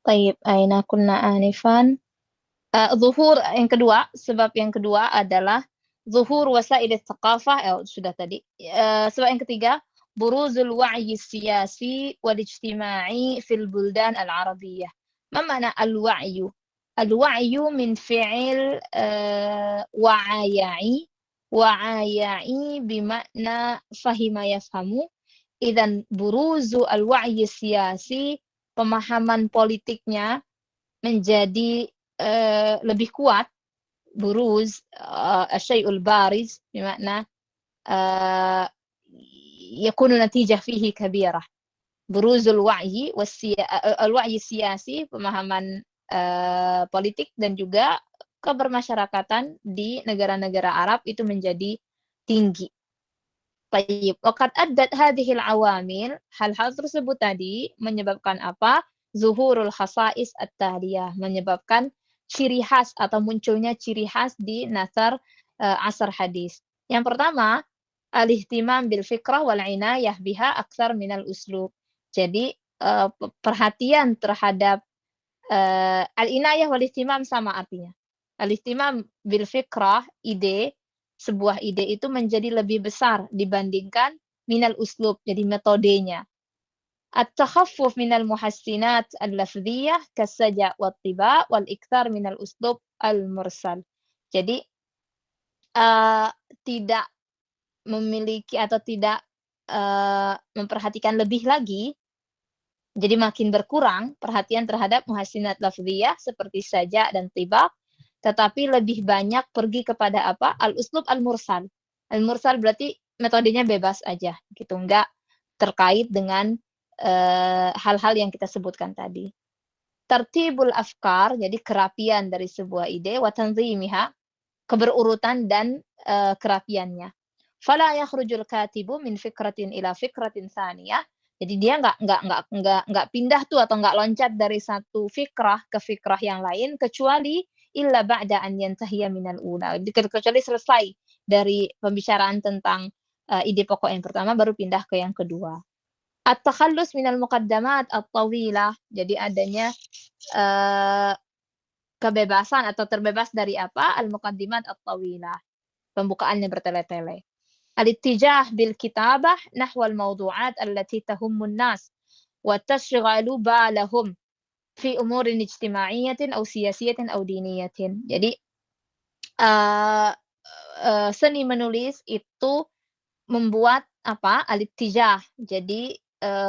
Speaker 1: Baik, aina kunna anifan. Zuhur yang kedua, sebab yang kedua adalah zuhur wasail tsaqafah, sudah tadi. Sebab yang ketiga, buruzul wa'yi siyasi wal ijtima'i fil buldan al-arabiyyah. Ma makna al-wa'yu? Al-wa'yu min fi'il wa'aya'i. Wa'aya'i bimakna fahima yafhamu. Idzan buruzu al-wa'yi siyasi, pemahaman politiknya menjadi lebih kuat. Buruz asyai'ul bariz bermakna yakunu natijah fihi kabirah. Buruzul wa'yi al-wa'yi siyasi, pemahaman politik dan juga kebermasyarakatan di negara-negara Arab itu menjadi tinggi. Tayyib, waqad addat hadhil awamil, hal-hal tersebut tadi menyebabkan apa? Zuhurul khasais at-tahliyah, menyebabkan ciri khas atau munculnya ciri khas di nasar asar hadis. Yang pertama, al-ihtimam bil fikrah wal inayah biha aktsar minal uslub. Jadi perhatian terhadap al-inayah wal ihtimam sama artinya. Al-ihtimam bil fikrah, ide, sebuah ide itu menjadi lebih besar dibandingkan minal uslub, jadi metodenya. At-takhaffuf minal muhassinat al-lafdhiyah kas-saja' wat-tiba' wal ikthar minal uslub al-mursal. Jadi tidak memiliki atau tidak memperhatikan lebih lagi, jadi makin berkurang perhatian terhadap muhassinat lafdhiyah seperti saja' dan tiba', tetapi lebih banyak pergi kepada apa? Al-uslub al-mursal. Al-mursal berarti metodenya bebas aja gitu, enggak terkait dengan hal-hal yang kita sebutkan tadi. Tartibul afkar, jadi kerapian dari sebuah ide, wa tanzimiha, keberurutan dan kerapiannya. Fala yakhrujul katibu min fikratin ila fikratin tsaniyah. Jadi dia nggak pindah tuh atau nggak loncat dari satu fikrah ke fikrah yang lain kecuali illa ba'da an yantahiya minal ula. Kecuali selesai dari pembicaraan tentang ide pokok yang pertama baru pindah ke yang kedua. At-takhallus minal muqaddamat at-tawilah. Jadi adanya kebebasan atau terbebas dari apa? Al-muqaddimat at-tawilah. Pembukaannya bertele-tele. Al-ittijah bil kitabah nahwal mawdu'at allati tahummun nas wa tashghalu balahum fi umurin ijtimaiyatin aw siyasiyatin aw diniyatin. Jadi seni menulis itu membuat apa? Al-ittijah. Jadi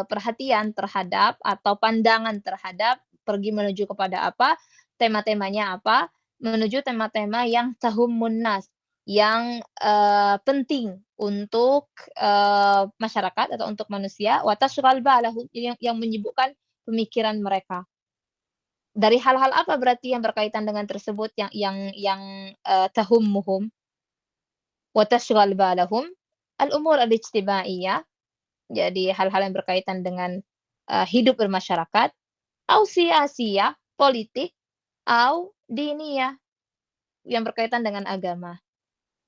Speaker 1: perhatian terhadap atau pandangan terhadap pergi menuju kepada apa? Tema-temanya apa? Menuju tema-tema yang tahummun nas, yang penting untuk masyarakat atau untuk manusia, wa tashghal balahum, yang menyibukkan pemikiran mereka. Dari hal-hal apa berarti yang berkaitan dengan tersebut yang tahummuhum? وتشغل بالهم الأمور الاجتماعية, jadi hal-hal yang berkaitan dengan, hidup bermasyarakat, أو سياسية, politik, أو diniyah, yang berkaitan dengan agama.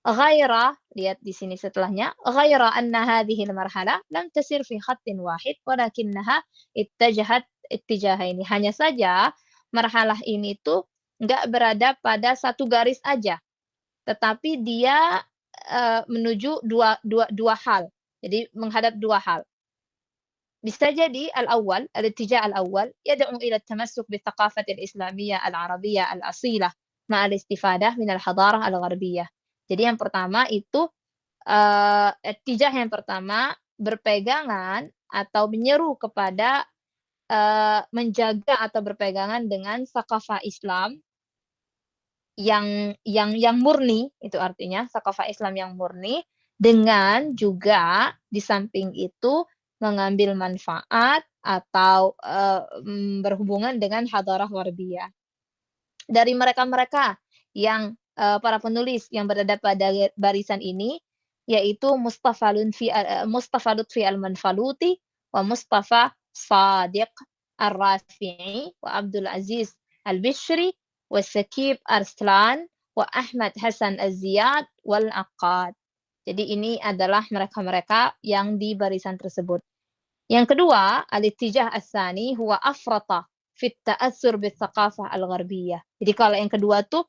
Speaker 1: Ghaira, lihat di sini setelahnya, ghaira anna hadhihi al-marhala lam tasir fi khattin wahid walakinnaha ittajahat ittijahaini. Hanya saja marhalah ini tuh nggak berada pada satu garis aja, tetapi dia, menuju dua hal. Jadi menghadap dua hal. Bisa jadi al-awwal, al-ittija' al-awwal yad'u ila at-tamassuk bi-thaqafati al-islamiyyah al-arabiyyah al-asilah ma'a al-istifadah min al-hadarah al-gharbiyah. Jadi yang pertama itu, ittijah yang pertama berpegangan atau menyeru kepada, menjaga atau berpegangan dengan thaqafah Islam yang murni, itu artinya thaqafah Islam yang murni, dengan juga di samping itu mengambil manfaat atau, berhubungan dengan hadarah gharbiyah. Dari mereka-mereka yang, para penulis yang berada pada barisan ini, yaitu Mustafa Lutfi Al-Manfaluti, wa Mustafa Shadiq Ar-Rafi'i, wa Abdul Aziz Al-Bishri, wa Shakib Arslan, wa Ahmad Hasan Az-Ziyad, wal Aqad. Jadi ini adalah mereka-mereka yang di barisan tersebut. Yang kedua, al-ittijah ats-tsani huwa afrata fi at-ta'assur bis-tsaqafah al-gharbiyah. Jadi kalau yang kedua tuh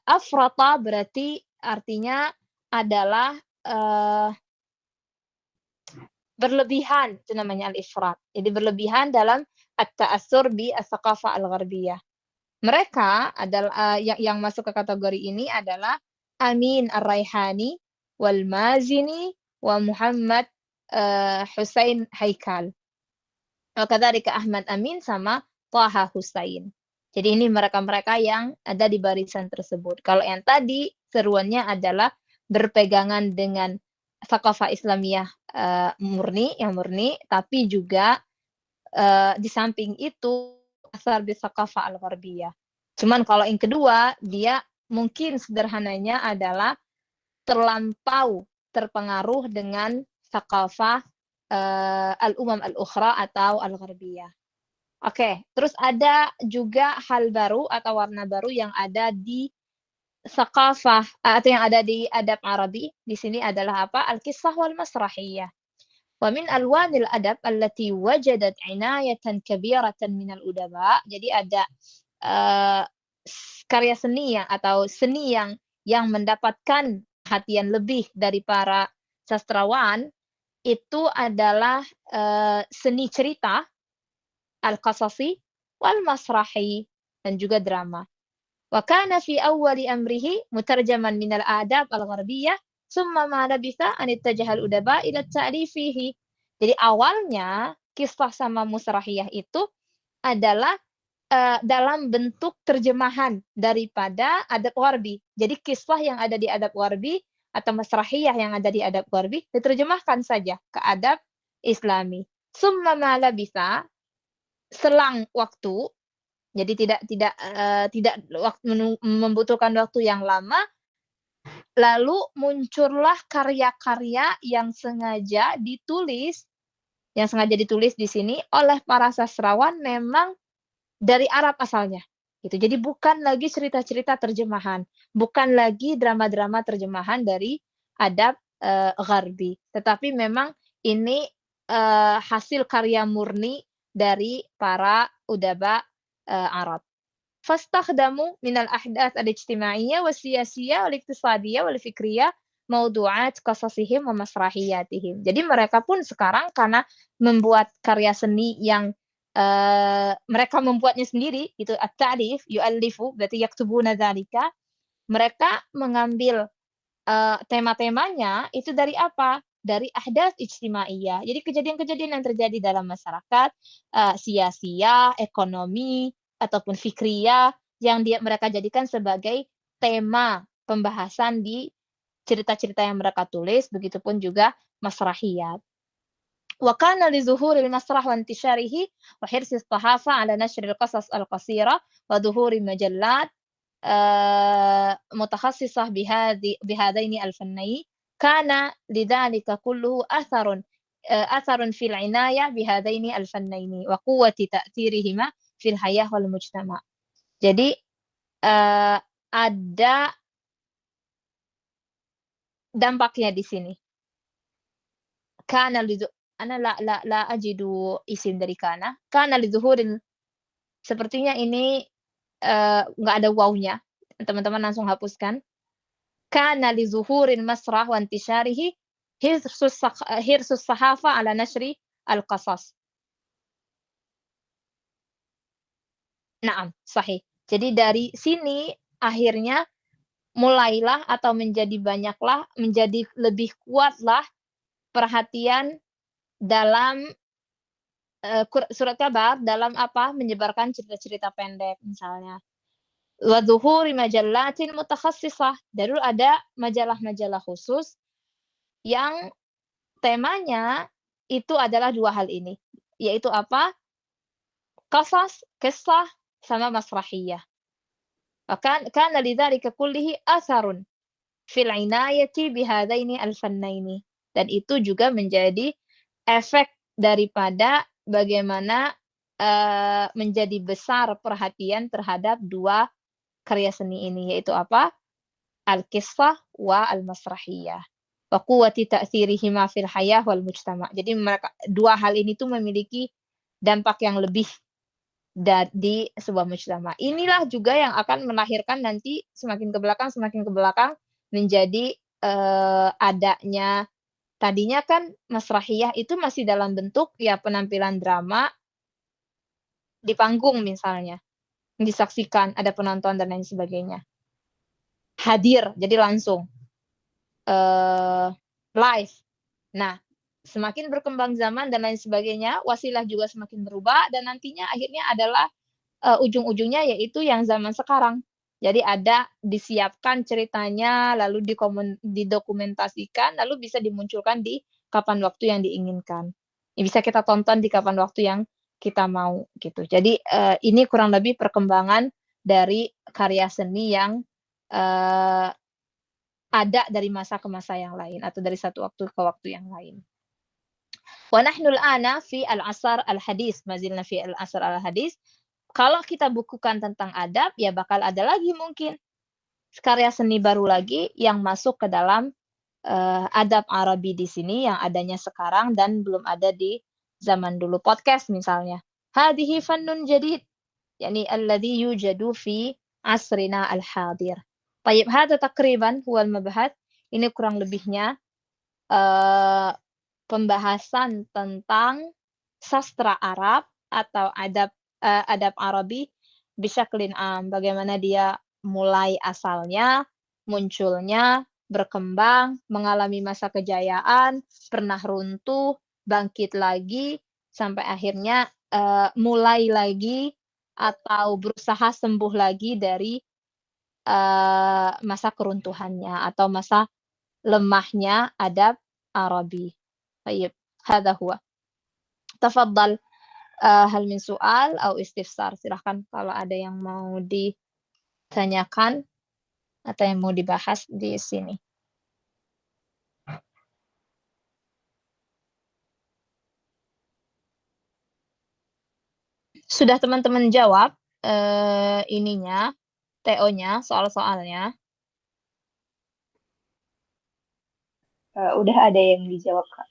Speaker 1: afrata berarti artinya adalah, berlebihan, itu namanya al-ifrat. Jadi berlebihan dalam at-ta'assur bi as-tsaqafah al-gharbiyah. Mereka adalah, yang masuk ke kategori ini adalah Amin Ar-Raihani, wal Mazini, wa Muhammad, Husain Haikal. Wa kadzalika Ahmad Amin sama Thaha Husain. Jadi ini mereka-mereka yang ada di barisan tersebut. Kalau yang tadi seruannya adalah berpegangan dengan thaqafah Islamiyah, yang murni, tapi juga, di samping itu asar bi thaqafah al-gharbiyah. Cuman kalau yang kedua, dia mungkin sederhananya adalah terlampau terpengaruh dengan thaqafah, al-umam al-ukhra atau al-gharbiyah. Oke, terus ada juga hal baru atau warna baru yang ada di thaqafah, atau yang ada di adab Arabi. Di sini adalah apa? Al-qissah wal masrahiyah. Wa min alwanil adab allati wajadat inayatan kabiratan minal udaba. Jadi ada, karya seni atau seni yang mendapatkan perhatian lebih dari para sastrawan, itu adalah, seni cerita, al-qasasi, wal masrahi, dan juga drama. Wa kana fi awwali amrihi mutarjaman min al-adab al-gharbiyah, summa ma labitha an ittajaha al-udaba ila at-ta'lif fihi. Jadi awalnya kisah sama masrahiyah itu adalah, dalam bentuk terjemahan daripada adab Gharbi. Jadi kisah yang ada di adab Gharbi atau masrahiyah yang ada di adab Gharbi diterjemahkan saja ke adab Islami. Summa ma labitha, selang waktu, jadi tidak membutuhkan waktu yang lama, lalu muncullah karya-karya yang sengaja ditulis di sini oleh para sastrawan memang dari Arab asalnya, gitu. Jadi bukan lagi cerita-cerita terjemahan, bukan lagi drama-drama terjemahan dari adab, Gharbi, tetapi memang ini, hasil karya murni dari para udaba, Arab. Fastakhdamu minal ahdath al-ijtima'iyyah was-siyasiyyah wal-iqtisadiyah wal-fikriyah mawdu'at qasasihim wa masrahiyatihim. Jadi mereka pun sekarang karena membuat karya seni yang, mereka membuatnya sendiri, itu at-ta'lif, yu'allifu, berarti yaktubuna dzalika. Mereka mengambil, tema-temanya itu dari apa? Dari ahdath ijtimaiyah. Jadi kejadian-kejadian yang terjadi dalam masyarakat, siyasiyah, ekonomi, ataupun fikriyah yang mereka jadikan sebagai tema pembahasan di cerita-cerita yang mereka tulis, begitupun juga masrahiyat. Wa kana li zuhuril masrah wa intisharihi wa hirsi as-sahafah ala nashr al-qasas al-qasira wa dhuhuri majallat, mutakhassisah bihadaini al-fannayn kana lidzalika kulluhu atharun fil inayah bihadaini al-fannaini wa quwwati ta'thirihima fil hayah wal mujtama'. Jadi, ada dampaknya di sini. Kana lidzu ana la ajidu isim dari kana. Kana lidzuhuril sepertinya ini, nggak ada wawunya, teman-teman langsung hapuskan. Kana lizuhuril masrah wa intisyarihi hirsus sahafa ala nashri al-qasas. Na'am, sahih. Jadi dari sini akhirnya mulailah atau menjadi banyaklah, menjadi lebih kuatlah perhatian dalam, surat kabar dalam apa, menyebarkan cerita-cerita pendek misalnya. Wa dhuhuri majallatin mutakhassisah. Dulu ada majalah-majalah khusus yang temanya itu adalah 2 hal ini, yaitu apa, qasas, kisah, sama masrahiyah. Kana lidzalika kullihi atharun fil inayati bihadaini al-fannaini. Dan itu juga menjadi efek daripada bagaimana, menjadi besar perhatian terhadap 2 karya seni ini, yaitu apa, al-qissah wa al-masrahiyah. Wa quwwati ta'thirihima fil hayah wal mujtama'. Jadi mereka 2 hal ini tuh memiliki dampak yang lebih di sebuah mujtama'. Inilah juga yang akan melahirkan nanti semakin ke belakang menjadi, adanya tadinya kan masrahiyah itu masih dalam bentuk ya penampilan drama di panggung misalnya, disaksikan, ada penonton dan lain sebagainya. Hadir, jadi langsung, live. Nah, semakin berkembang zaman dan lain sebagainya, wasilah juga semakin berubah dan nantinya akhirnya adalah, ujung-ujungnya yaitu yang zaman sekarang. Jadi ada disiapkan ceritanya, lalu didokumentasikan, lalu bisa dimunculkan di kapan waktu yang diinginkan. Ya bisa kita tonton di kapan waktu yang kita mau, gitu. Jadi, ini kurang lebih perkembangan dari karya seni yang, eee, ada dari masa ke masa yang lain atau dari satu waktu ke waktu yang lain. Wa nahnu al-ana fi al-'asr al-hadits, ma zilna fi al-'asr al-hadits. Kalau kita bukukan tentang adab, ya bakal ada lagi mungkin karya seni baru lagi yang masuk ke dalam, adab Arabi di sini yang adanya sekarang dan belum ada di zaman dulu. Podcast misalnya, hadhihi fannun jadid, yani alladhi yujadu fi asrina al-hadir. Tayyib, hadha taqriban huwa al-mabhath. Ini kurang lebihnya, eee, pembahasan tentang sastra Arab atau adab Arabi bisyaklin bagaimana dia mulai asalnya, munculnya, berkembang, mengalami masa kejayaan, pernah runtuh, bangkit lagi, sampai akhirnya, mulai lagi atau berusaha sembuh lagi dari, masa keruntuhannya atau masa lemahnya adab Arabi. Baik, hadza huwa. Tafadhal, hal min su'al atau istifsar? Silahkan kalau ada yang mau ditanyakan atau yang mau dibahas di sini. Sudah teman-teman jawab, ininya, TO-nya, soal-soalnya?
Speaker 2: Udah ada yang dijawab, Kak.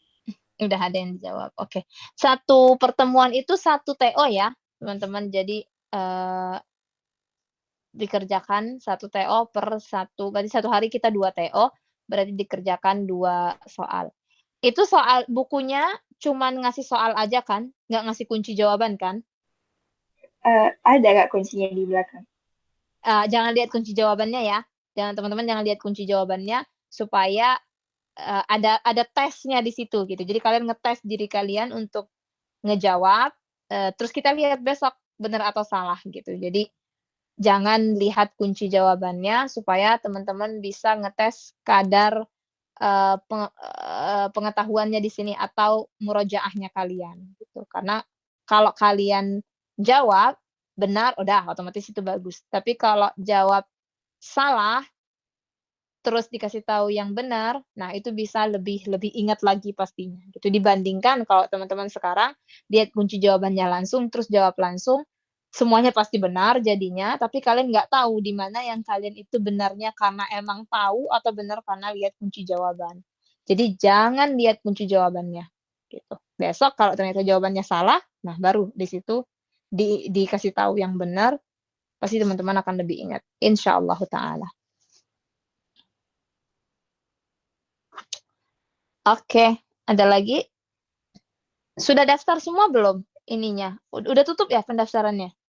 Speaker 1: Udah ada yang dijawab, oke. Satu pertemuan itu 1 TO ya, teman-teman. Jadi, dikerjakan 1 TO berarti 1 hari kita 2 TO, berarti dikerjakan 2 soal. Itu soal bukunya cuman ngasih soal aja kan? Nggak ngasih kunci jawaban kan?
Speaker 2: Ada Kak kuncinya di belakang.
Speaker 1: Jangan lihat kunci jawabannya ya. Teman-teman jangan lihat kunci jawabannya supaya, ada tesnya di situ gitu. Jadi kalian ngetes diri kalian untuk ngejawab, terus kita lihat besok bener atau salah gitu. Jadi jangan lihat kunci jawabannya supaya teman-teman bisa ngetes kadar, pengetahuannya di sini atau murojaahnya kalian gitu. Karena kalau kalian jawab benar, udah otomatis itu bagus. Tapi kalau jawab salah, terus dikasih tahu yang benar, nah itu bisa lebih ingat lagi pastinya gitu. Dibandingkan kalau teman-teman sekarang lihat kunci jawabannya langsung, terus jawab langsung, semuanya pasti benar jadinya, tapi kalian nggak tahu di mana yang kalian itu benarnya karena emang tahu atau benar karena lihat kunci jawaban. Jadi jangan lihat kunci jawabannya gitu. Besok kalau ternyata jawabannya salah, nah baru di situ dikasih tahu yang benar, pasti teman-teman akan lebih ingat. Insyaallah taala. Oke, ada lagi? Sudah daftar semua belum ininya? Udah tutup ya pendaftarannya?